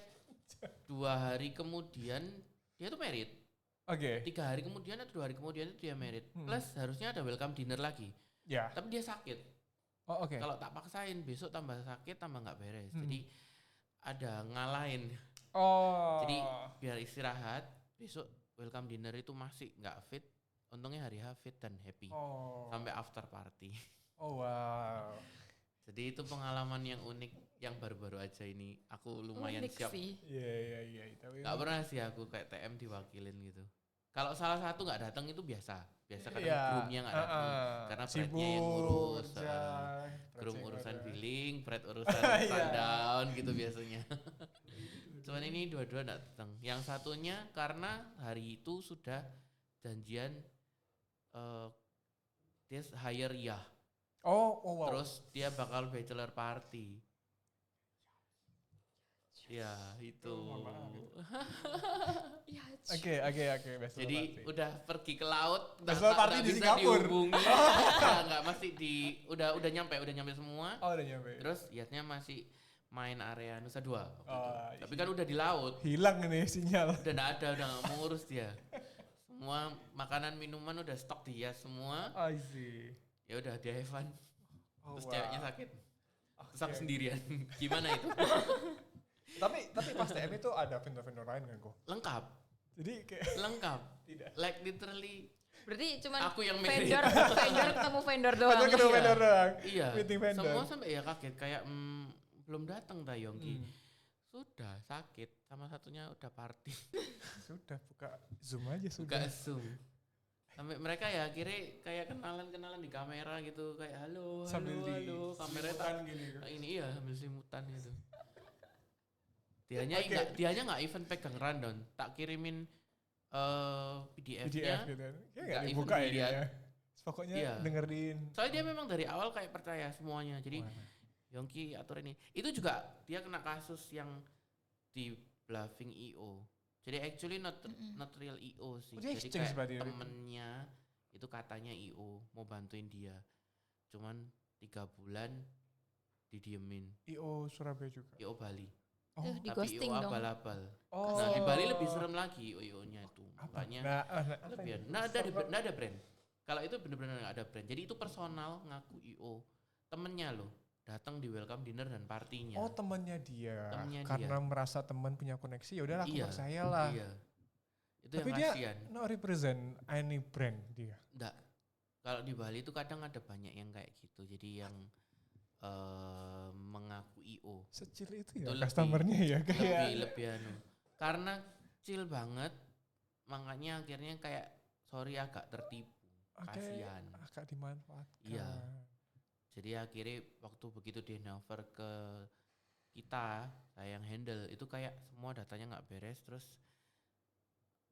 2 hari kemudian dia tuh merit. 3 hari kemudian atau 2 hari kemudian itu dia merit. Plus harusnya ada welcome dinner lagi. Ya. Tapi dia sakit. Kalau tak paksain besok tambah sakit tambah nggak beres. Jadi ada ngalahin. Jadi biar istirahat, besok welcome dinner itu masih nggak fit. Untungnya hari H fit dan happy. Sampai after party. Oh wow. Jadi itu pengalaman yang unik, yang baru-baru aja ini. Aku lumayan unik siap. Iya. Gak pernah sih aku kayak TM diwakilin gitu. Kalau salah satu nggak datang itu biasa kadang groomnya nggak datang karena Brad-nya yang ngurus, groom urusan billing, Brad urusan rundown gitu biasanya. Cuman ini dua-dua nggak datang. Yang satunya karena hari itu sudah janjian dia hire ya. Wow. Terus dia bakal bachelor party. Ya itu. Oke. Jadi udah pergi ke laut. Bachelor party di Singapura. Enggak masih udah nyampe semua. Udah nyampe. Terus lihatnya masih main area Nusa Dua. Tapi kan udah di laut. Hilang ini sinyal. Udah nggak ada, udah nggak mau ngurus dia. Semua makanan minuman udah stok dia semua. I see. Ya udah dia have fun. Terus ceweknya sakit. Terus aku sendirian. Gimana itu? Tapi pas TM itu ada vendor-vendor lain kan kok? Lengkap. Jadi kayak lengkap. Tidak. Like literally. Berarti cuma aku yang vendor ketemu vendor doang. Ketemu vendor doang. Iya. Meeting vendor. Semua sampai ya kaget kayak belum datang dah Yongki. Sudah sakit, sama satunya udah party. Sudah buka Zoom aja sudah. Buka Zoom. Sampai mereka ya akhirnya kayak kenalan di kamera gitu kayak halo kameranya gini. Ini iya sambil selimutan gitu. Dianya nggak even pegang rundown, tak kirimin PDF-nya. gitu. Kayak nggak dibuka ya. Pokoknya dengerin. Soalnya dia memang dari awal kayak percaya semuanya. Jadi Yongki atur ini. Itu juga dia kena kasus yang di bluffing IO. Jadi actually not real IO sih. Jadi kayak temennya itu katanya IO mau bantuin dia. Cuman 3 bulan didiemin. IO Surabaya juga. IO Bali. Di tapi ghosting IO dong. abal-abal. Nah di Bali lebih serem lagi IO-nya itu. Makanya nggak ada brand. Kalau itu benar-benar nggak ada brand. Jadi itu personal ngaku IO. Temennya loh datang di welcome dinner dan partinya. Oh temennya dia. Karena merasa teman punya koneksi ya udahlah aku percaya lah. Iya. Itu tapi yang dia no represent any brand dia. Enggak. Kalau di Bali itu kadang ada banyak yang kayak gitu. Jadi yang mengaku IO. Secil itu ya customernya ya kayak. Lebih karena chill banget. Makanya akhirnya kayak sorry agak tertipu. Kasihan. Agak dimanfaatkan. Iya. Jadi akhirnya waktu begitu dia handover ke kita, saya yang handle, itu kayak semua datanya nggak beres, terus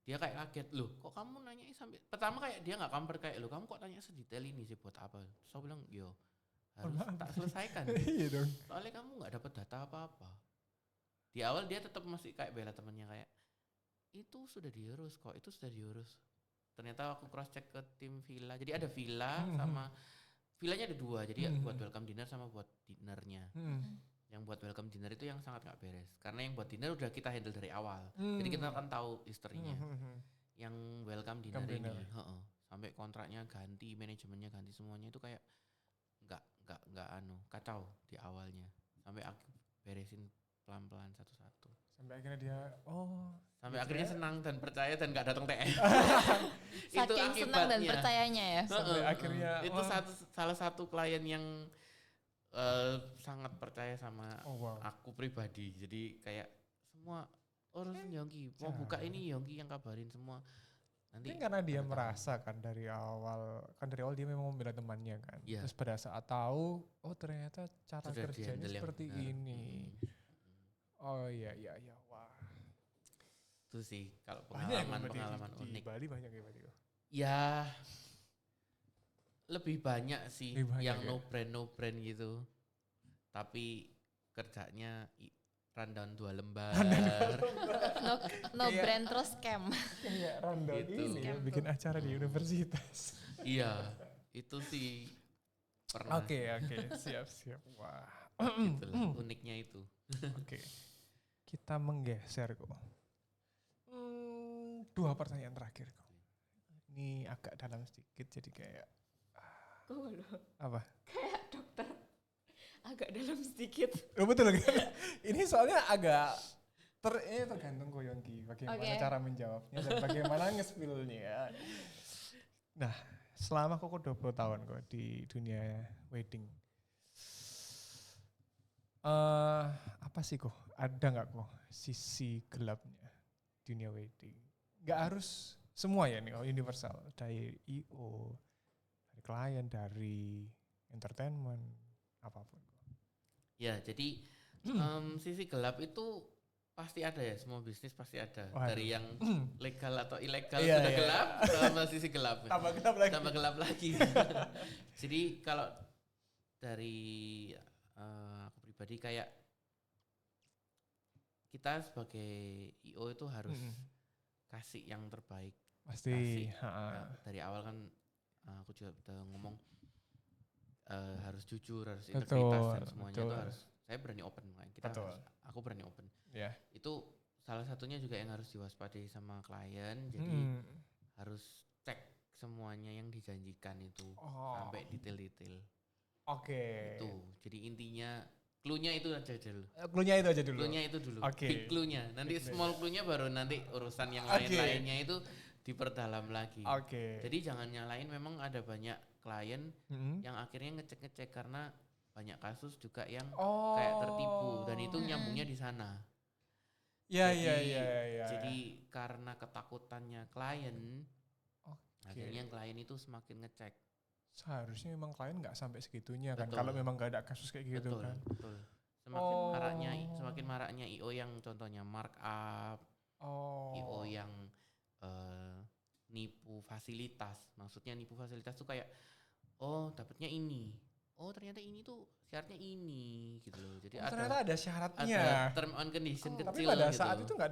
dia kayak kaget, loh kok kamu nanya sampai, pertama kayak dia nggak kamper kayak, loh kamu kok tanya sedetail ini sih buat apa? Terus saya bilang, yo harus tak selesaikan. Iya dong. Soalnya kamu nggak dapat data apa-apa. Di awal dia tetap masih kayak bela temannya kayak, itu sudah diurus kok, itu sudah diurus. Ternyata aku cross check ke tim villa, jadi ada villa sama villanya ada 2, jadi buat welcome dinner sama buat dinernya. Yang buat welcome dinner itu yang sangat gak beres. Karena yang buat dinner udah kita handle dari awal. Jadi kita kan tahu historinya. Yang welcome dinner ini, sampai kontraknya ganti, manajemennya ganti semuanya itu kayak nggak kacau di awalnya. Sampai aku beresin pelan-pelan satu-satu. Sampai akhirnya dia akhirnya senang dan percaya dan nggak datang TM. Saking senang dan percayanya ya. Sampai akhirnya itu salah satu klien yang sangat percaya sama aku pribadi. Jadi kayak semua urusan Yongki mau buka ini Yongki yang kabarin semua. Nanti karena dia merasa kan dari awal dia memang membela temannya kan. Terus pada saat tahu ternyata cara kerjanya seperti ini. Oh iya wah. Itu sih kalau pengalaman di unik. Bali banyak ya Bali. Ya lebih banyak sih yang ya? no brand gitu. Tapi kerjanya rundown 2 lembar. no brand terus scam. Kayak rundown gitu. Ini ya, bikin acara di universitas. Iya, itu sih pernah. Oke, siap. Wah. Itulah uniknya itu. Oke. Kita menggeser kok. 2 pertanyaan terakhir kok. Ini agak dalam sedikit jadi kayak apa? Kayak dokter. Agak dalam sedikit. Betul kan? Ini soalnya agak tergantung kok Yongki bagaimana cara menjawabnya dan bagaimana nge-spillnya. Nah, selama kok 20 tahun kok di dunia wedding. Apa sih kok? Ada nggak kok sisi gelapnya dunia wedding? Nggak harus semua ya nih, universal. Dari IO, dari klien, dari entertainment, apapun. Ya, jadi sisi gelap itu pasti ada ya, semua bisnis pasti ada. Dari yang legal atau ilegal sudah gelap, sama sisi gelap. Tambah gelap lagi. Jadi kalau dari aku pribadi kayak kita sebagai IO itu harus kasih yang terbaik. Pasti. Dari awal kan aku juga udah ngomong harus jujur, harus integritas dan semuanya itu harus. Saya berani open, aku berani open. Yeah. Itu salah satunya juga yang harus diwaspadai sama klien. Jadi harus cek semuanya yang dijanjikan itu sampai detail-detail. Oke. Itu. Jadi intinya clue-nya itu aja dulu. Clue-nya itu aja dulu. Clue-nya itu dulu. Okay. Big clue-nya. Nanti small clue-nya baru nanti urusan yang lain-lainnya itu diperdalam lagi. Jadi jangan nyalain, memang ada banyak klien yang akhirnya ngecek-ngecek karena banyak kasus juga yang kayak tertipu dan itu nyambungnya di sana. Jadi karena ketakutannya klien, akhirnya klien itu semakin ngecek. Seharusnya memang klien nggak sampai segitunya kan, kalau memang nggak ada kasus kayak gitu kan. Betul. Semakin maraknya IO yang contohnya markup, IO yang nipu fasilitas. Maksudnya nipu fasilitas tuh kayak oh dapatnya ini. Oh ternyata ini tuh syaratnya ini gitu loh. Jadi ternyata ada syaratnya. Ada term on condition kecil. Tapi pada gitu. saat itu enggak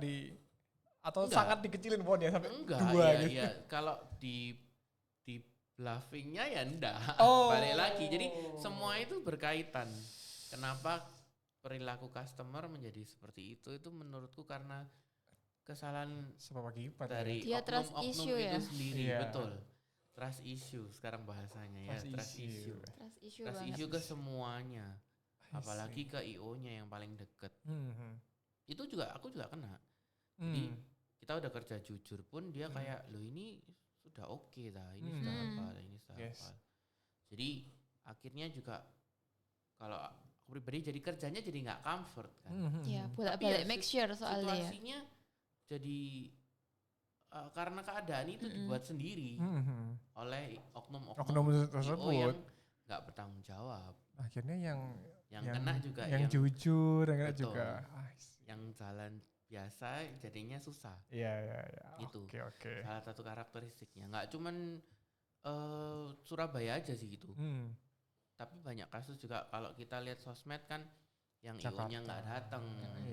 atau enggak. Sangat dikecilin poinnya sampai enggak, 2 iya, gitu. Iya. Kalau di bluffingnya ya enggak. Oh. Balik lagi. Jadi semua itu berkaitan. Kenapa perilaku customer menjadi seperti itu menurutku karena kesalahan sebab akibat dari dia trust oknum-oknum issue itu ya? sendiri. Iya. Betul. Trust issue sekarang bahasanya ya. Trust issue. Trust issue ke semuanya. Apalagi ke IO-nya yang paling deket. Itu juga aku juga kena. Jadi kita udah kerja jujur pun dia kayak loh ini sudah oke dah, ini sudah apa, ini sudah apa. Jadi akhirnya juga kalau aku pribadi jadi kerjanya jadi nggak comfort kan. Iya, bolak-balik make sure soalnya ya. Situasinya jadi karena keadaan itu dibuat sendiri oleh oknum-oknum tersebut yang nggak bertanggung jawab. Akhirnya yang kena juga yang jujur, yang kena betul, juga yang jalan biasa jadinya susah. Iya. Itu Oke. salah satu karakteristiknya. Nggak cuman Surabaya aja sih gitu. Tapi banyak kasus juga kalau kita lihat sosmed kan yang IO-nya nggak datang,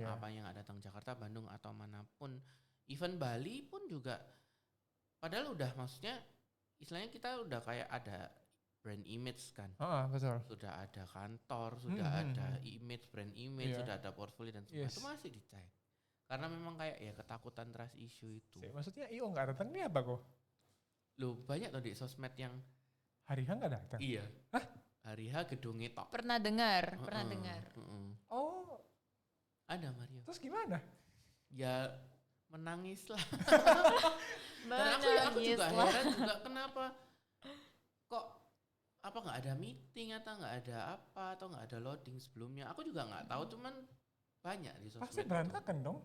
apanya nggak datang, Jakarta, Bandung atau manapun. Even Bali pun juga, padahal udah maksudnya istilahnya kita udah kayak ada brand image kan. Betul. Sudah ada kantor, sudah ada image, brand image, sudah ada portfolio dan semua itu masih dicek. Karena memang kayak ya ketakutan trust issue itu. Maksudnya IO nggak datang ini apa kok? Loh banyak tuh di sosmed yang hari H nggak datang. Iya. Hah? Hari H gedungnya tok. Pernah dengar. Oh. Ada Mario. Terus gimana? Ya menangis lah. Dan aku juga heran juga kenapa kok apa nggak ada meeting atau nggak ada apa atau nggak ada loading sebelumnya. Aku juga nggak tahu, cuman banyak di sosmed. Pasti berantakan dong.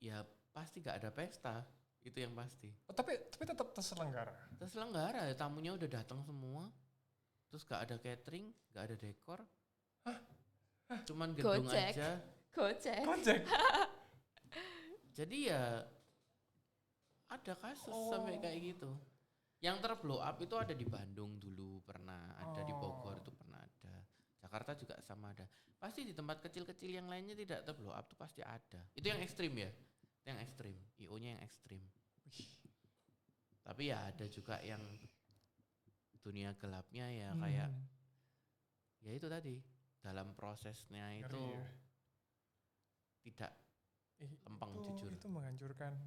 Ya pasti nggak ada pesta, itu yang pasti. Tapi tetap terselenggara. Terselenggara, tamunya udah datang semua. Terus nggak ada catering, nggak ada dekor. Cuman gedung Gojek. aja. Gojek. Jadi ya ada kasus sampai kayak gitu. Yang terblow up itu ada di Bandung dulu pernah, ada di Bogor itu pernah ada. Jakarta juga sama ada. Pasti di tempat kecil-kecil yang lainnya tidak terblow up tuh pasti ada. Itu yang ekstrim ya. Itu yang ekstrim. IO-nya yang ekstrim. Tapi ya ada juga yang dunia gelapnya ya kayak ya itu tadi dalam prosesnya itu tidak lempeng jujur. Itu menghancurkan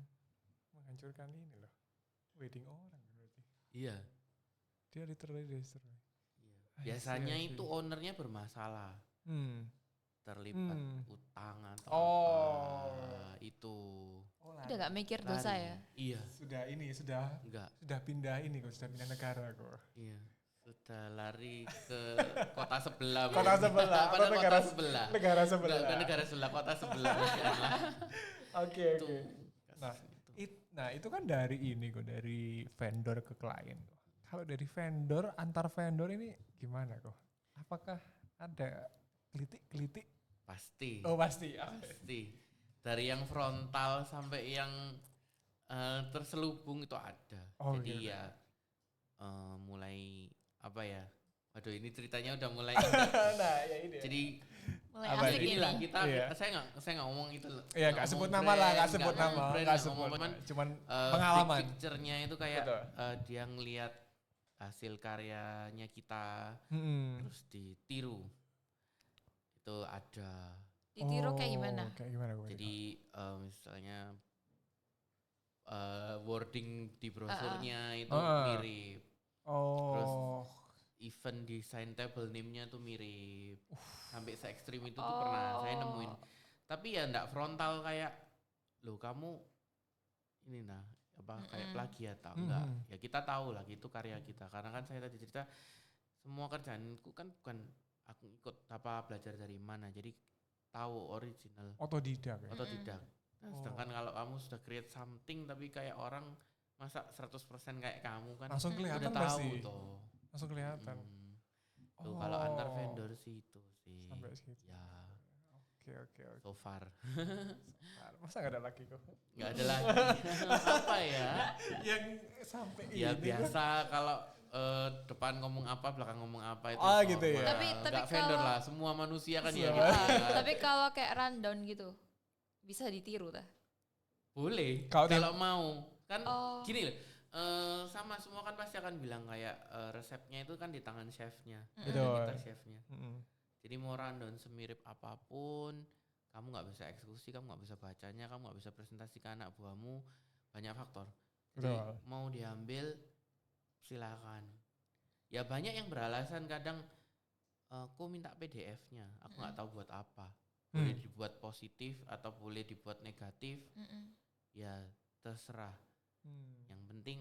ini loh. Wedding orang berarti. Iya. Dia literally destroy. Iya. Biasanya itu ownernya bermasalah. Terlibat utang atau apa itu. Udah gak mikir dosa ya? Iya. Sudah pindah negara kok. Iya. Sudah lari ke kota sebelah. Kota sebelah. Apa negara sebelah? Negara sebelah. Enggak, negara sebelah, kota sebelah. Oke. Nah, itu kan dari vendor ke klien. Kalau dari vendor, antar vendor ini gimana kok? Apakah ada gelitik-gelitik? Pasti. Oh pasti. Pasti. Dari yang frontal sampai yang terselubung itu ada. Jadi ya mulai apa ya? Waduh ini ceritanya udah mulai. Nah ya ini. Jadi mulai asik inilah ini. kita saya nggak ngomong itu. Iya nggak sebut nama lah, nggak sebut nama. Cuman pengalaman. Picture-nya itu kayak dia ngelihat hasil karyanya kita terus ditiru. Itu ada. Ditiru kayak gimana? Jadi misalnya wording di brosurnya itu mirip. Terus event design table name-nya tuh mirip. Sampai se-ekstrim itu tuh pernah saya nemuin. Tapi ya enggak frontal kayak loh kamu ini kayak plagiat atau enggak. Ya kita tahu lah itu karya kita. Karena kan saya tadi cerita semua kerjaanku kan bukan aku ikut belajar dari mana. Jadi tahu original. Otodidak. Nah, sedangkan kalau kamu sudah create something tapi kayak orang masa 100% kayak kamu kan langsung kelihatan udah tahu pasti. toh. Langsung kelihatan. Tuh kalau antar vendor sih itu sih. Sampai segitu. Ya. Oke. So far. Masa nggak ada lagi kok? Nggak ada lagi. Apa ya? Yang sampai Ya ini biasa kalau depan ngomong apa, belakang ngomong apa itu. Gitu ya. Tapi nggak vendor lah, semua manusia kan ya. Semua. Gitu ya. Tapi kalau kayak rundown gitu, bisa ditiru dah. Boleh. Kalau mau kan gini loh. Sama semua kan pasti akan bilang kayak resepnya itu kan di tangan chefnya, kita chefnya. Jadi mau rundown semirip apapun, kamu nggak bisa eksekusi, kamu nggak bisa bacanya, kamu nggak bisa presentasi ke anak buahmu, banyak faktor. Jadi mau diambil silakan. Ya banyak yang beralasan kadang, aku minta PDF-nya, aku nggak tahu buat apa. Boleh dibuat positif atau boleh dibuat negatif, ya terserah. Yang penting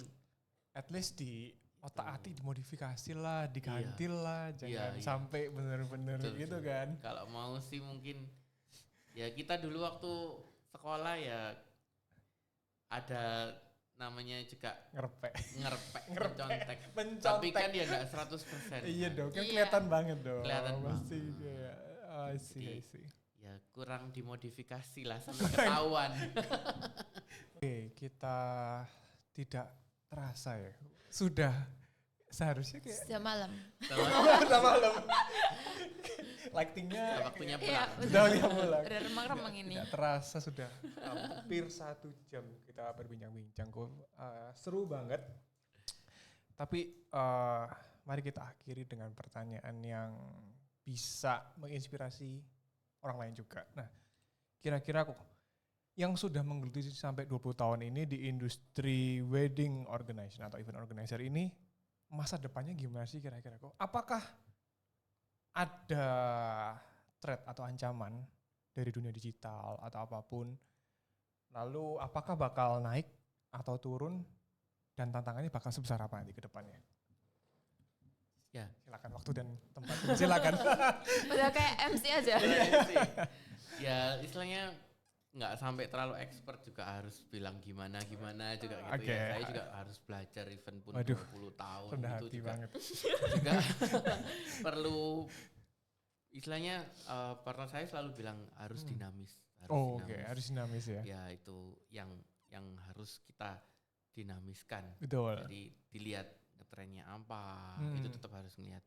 at least di otak-atik dimodifikasi lah, diganti lah, jangan sampai bener-bener gitu kan. Kalau mau sih mungkin ya kita dulu waktu sekolah ya ada namanya juga ngerepek, mencontek. Tapi kan ya enggak 100%. Iya dong, kan kelihatan banget dong. Kelihatan pasti kayak I see. Ya kurang dimodifikasi lah sampai ketahuan. Oke, kita tidak terasa ya. Sudah seharusnya kayak sudah malam. Sudah malam. Lightingnya waktunya pulang. Udah pulang. Udah remang-remang ini. Tidak terasa sudah hampir 1 jam kita berbincang-bincang. Seru banget. Tapi mari kita akhiri dengan pertanyaan yang bisa menginspirasi orang lain juga. Nah, kira-kira kok yang sudah menggeluti sampai 20 tahun ini di industri wedding organization atau event organizer ini, masa depannya gimana sih kira-kira kok? Apakah ada threat atau ancaman dari dunia digital atau apapun? Lalu apakah bakal naik atau turun? Dan tantangannya bakal sebesar apa nanti ke depannya? Ya, silakan waktu dan tempat. Silakan. Udah kayak MC aja. Ya, istilahnya nggak sampai terlalu expert juga harus bilang gimana juga gitu ya. Saya juga harus belajar event pun 20 tahun itu juga perlu istilahnya partner saya selalu bilang harus dinamis. Harus dinamis ya. Ya itu yang harus kita dinamiskan. Betul. Jadi dilihat trennya apa, itu tetap harus ngeliat.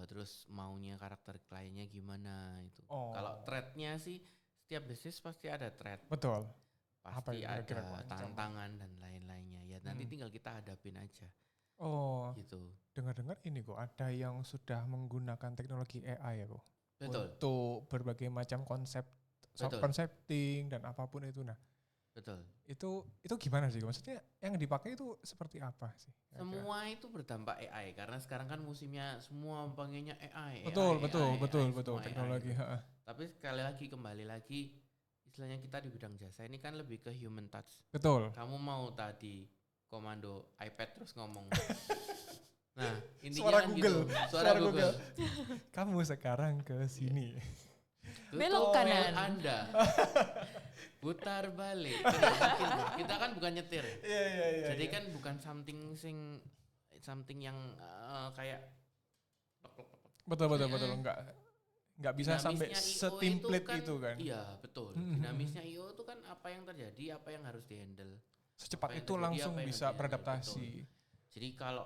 Terus maunya karakter kliennya gimana itu. Kalau threadnya sih setiap bisnis pasti ada thread. Betul. Pasti ada tantangan dan lain-lainnya. Ya nanti tinggal kita hadapin aja. Gitu. Dengar-dengar ini kok ada yang sudah menggunakan teknologi AI ya kok. Betul. Untuk berbagai macam concepting dan apapun itu. Nah, betul. Itu gimana sih? Maksudnya yang dipakai itu seperti apa sih? Semua itu berdampak AI karena sekarang kan musimnya semua pengennya AI. Betul teknologi. Tapi kembali lagi istilahnya kita di bidang jasa ini kan lebih ke human touch. Betul. Kamu mau tadi komando iPad terus ngomong. Nah, intinya suara kan Google. Gitu. Suara Google. Kamu sekarang ke sini. Belok kanan. Anda. Putar balik. Kita kan bukan nyetir. Iya. Jadi kan bukan something yang kayak betul enggak bisa sampai setemplate itu kan. Iya, betul. Dinamisnya IO itu kan apa yang terjadi, apa yang harus dihandle. Secepat itu langsung bisa beradaptasi. Jadi kalau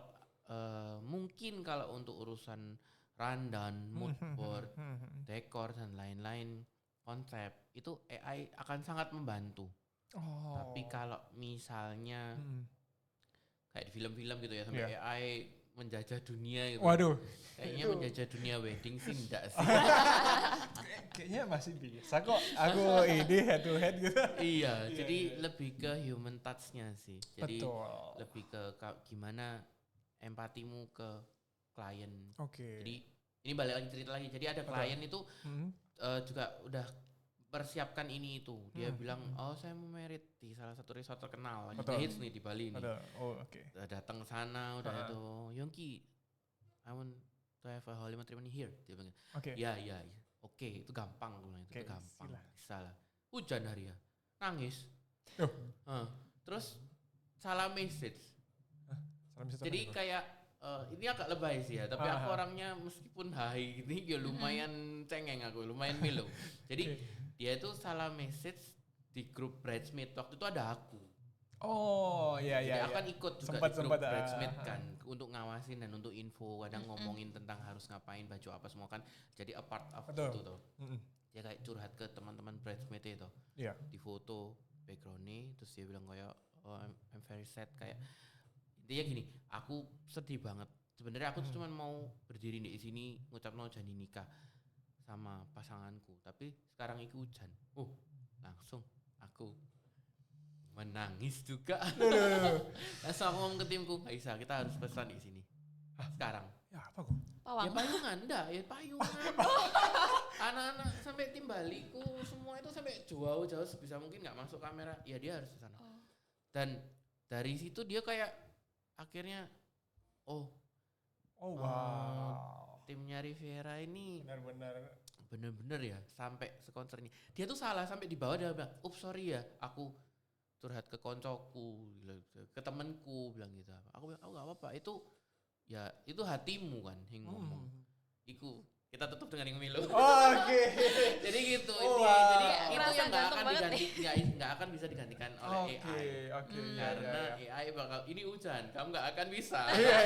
mungkin kalau untuk urusan rundown, mood board, dekor dan lain-lain konsep itu AI akan sangat membantu. Tapi kalau misalnya kayak di film-film gitu ya sampai AI menjajah dunia gitu. Waduh. Kayaknya menjajah dunia wedding sih enggak sih. Kayaknya masih bisa kok. Aku ini head to head gitu. Iya, jadi lebih ke human touch-nya sih. Jadi lebih ke gimana empatimu ke klien. Jadi ini balik lagi cerita lagi. Jadi ada klien itu juga udah persiapkan ini itu. Dia bilang, saya mau merit di salah satu resort terkenal. Lagi hits nih di Bali nih. Udah datang ke sana, udah itu. Yongki, I want to have a holy matrimony here. Dia bilang, ya. Oke, itu gampang. Itu gampang. Bisa lah. Hujan hari ya. Nangis. Terus salah message. Jadi kayak ini agak lebay sih ya, tapi aku orangnya meskipun high ini ya lumayan cengeng aku, lumayan melo. Jadi dia itu salah message di grup bridesmaid waktu itu ada aku. Oh iya. Jadi aku kan ikut juga di grup bridesmaid kan untuk ngawasin dan untuk info, kadang ngomongin tentang harus ngapain, baju apa semua kan. Jadi a part of itu tuh. Dia kayak curhat ke teman-teman bridesmaid itu. Iya. Di foto background-nya terus dia bilang kayak I'm very sad kayak intinya gini, aku sedih banget. Sebenarnya aku tuh cuma mau berdiri di sini ngucapno janji nikah sama pasanganku, tapi sekarang itu hujan. Langsung aku menangis juga. Langsung aku ngomong ke timku, Aisyah kita harus pesan di sini. Sekarang. Ya apa kok? Pawang. Ya payungan, payungan. Anak-anak sampai tim Baliku semua itu sampai jauh-jauh sebisa mungkin nggak masuk kamera. Ya dia harus ke sana. Dan dari situ dia kayak akhirnya wow. Timnya Riviera ini benar-benar ya sampai sekonser ini. Dia tuh salah sampai di bawah dia bilang, sorry ya, aku curhat ke koncoku, ke temanku bilang gitu. Aku bilang, enggak apa-apa, itu hatimu kan yang ngomong. Iku kita tutup dengan yang Milo. Oke. Jadi gitu Jadi itu yang nggak akan bisa digantikan oleh AI. Oke. Karena AI bakal ini hujan, kamu nggak akan bisa. Iya.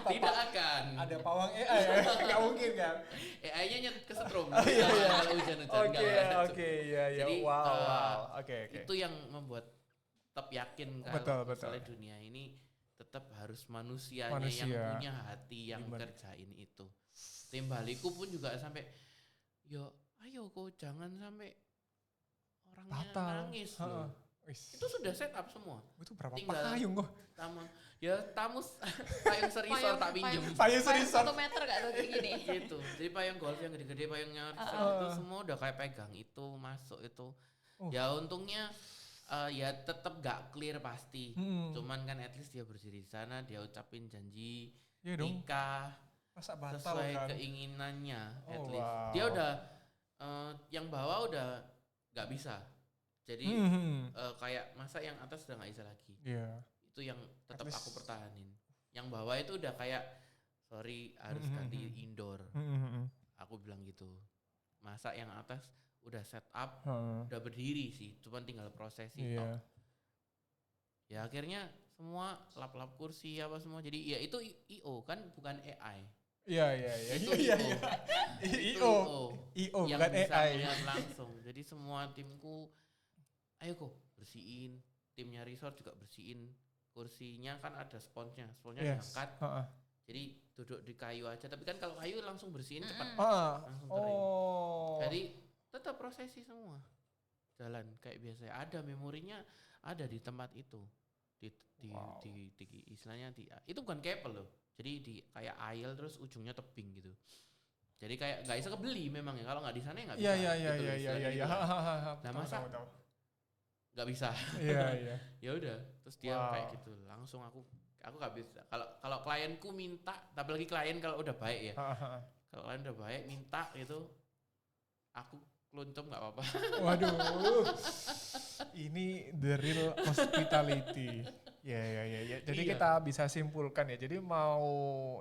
Tidak akan. Ada pawang AI ya? Nggak mungkin kan? AI-nya kesetrum. Kalau hujan-hujan Oke. Iya. Jadi wow. Oke. Itu yang membuat tetap yakin kalau misalnya dunia ini tetap harus manusianya yang punya hati yang kerjain itu. Tim Baliku pun juga sampai ayo kok jangan sampai orangnya nangis loh. Itu sudah set up semua. Itu berapa payung kok? Tamu payung serisor tak pinjem. Payung serisor 1 meter gak tuh kayak gini. Gitu. Jadi payung golf yang gede-gede, payungnya itu semua udah kayak pegang itu masuk itu. Ya untungnya ya tetap gak clear pasti. Cuman kan at least dia berdiri di sana, dia ucapin janji nikah. Masa batal sesuai kan? Keinginannya at least. Wow. Dia udah yang bawah udah nggak bisa. Jadi kayak masa yang atas udah nggak bisa lagi. Itu yang tetap aku pertahanin. Yang bawah itu udah kayak sorry harus ganti indoor. Aku bilang gitu. Masa yang atas udah set up, udah berdiri sih, cuman tinggal prosesi toh. Ya akhirnya semua lap-lap kursi apa semua. Jadi ya itu IO kan bukan AI. Iya. Itu IO yang bukan bisa AI. melihat langsung. Jadi semua timku, ayo kok bersihin. Timnya resort juga bersihin. Kursinya kan ada sponsnya diangkat. Jadi duduk di kayu aja. Tapi kan kalau kayu langsung bersihin cepat, langsung kering. Jadi tetap prosesi semua jalan kayak biasa. Ada memorinya, ada di tempat itu. Di istilahnya itu bukan kabel loh. Jadi di kayak aisle terus ujungnya tebing gitu. Jadi kayak nggak bisa kebeli memang ya, kalau nggak di sana ya nggak bisa. Iya. Nah masa nggak bisa. Iya. Ya udah, terus dia kayak gitu. Langsung aku nggak bisa. Kalau klienku minta, apalagi klien kalau udah baik ya. Kalau klien udah baik minta gitu, aku keluncum nggak apa-apa. Waduh, ini the real hospitality. Ya. Jadi kita bisa simpulkan ya. Jadi mau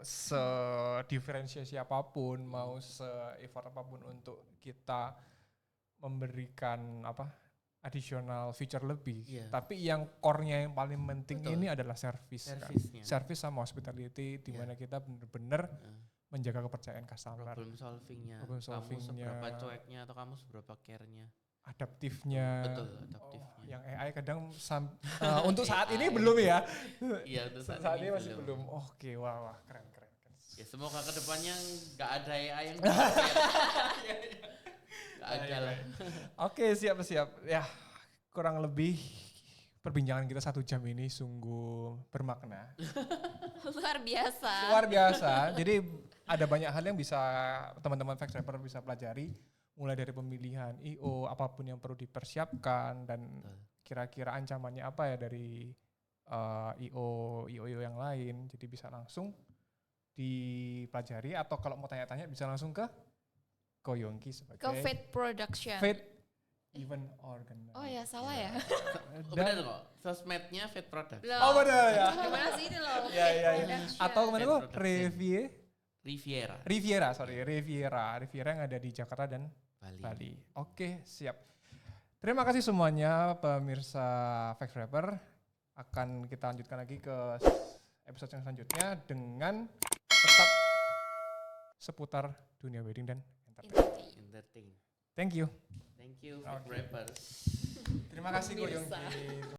se-diferensiasi apapun, mau se-effort apapun untuk kita memberikan additional feature lebih. Tapi yang core-nya yang paling penting ini adalah service. Service sama hospitality, di mana kita benar-benar menjaga kepercayaan customer. Problem solvingnya. Kamu seberapa cueknya atau kamu seberapa care-nya. Adaptifnya. Betul, adaptifnya. Yang AI kadang untuk saat ini belum ya. Iya, untuk saat ini masih belum. Oke, wah, keren. Ya semoga kedepannya nggak ada AI yang nggak ada lah. Oke, siap. Ya, kurang lebih perbincangan kita 1 jam ini sungguh bermakna. Luar biasa. Jadi ada banyak hal yang bisa teman-teman Fact Rapper bisa pelajari. Mulai dari pemilihan IO, apapun yang perlu dipersiapkan, dan kira-kira ancamannya apa ya dari IO yang lain. Jadi bisa langsung dipelajari, atau kalau mau tanya-tanya bisa langsung ke Ko Yongki sebagai Fate Production. Fate event organizer. Oh ya, salah ya. Benar kok. Sosmednya Fate Product. Oh benar ya. Gimana sih ini loh? Iya. Atau kemana kok? Riviera yang ada di Jakarta dan Bali. Oke, siap. Terima kasih semuanya pemirsa Fact Rapper. Akan kita lanjutkan lagi ke episode yang selanjutnya dengan tetap seputar dunia wedding dan entertain. Thank you. Fact Rappers. Terima kasih Ko Yongki.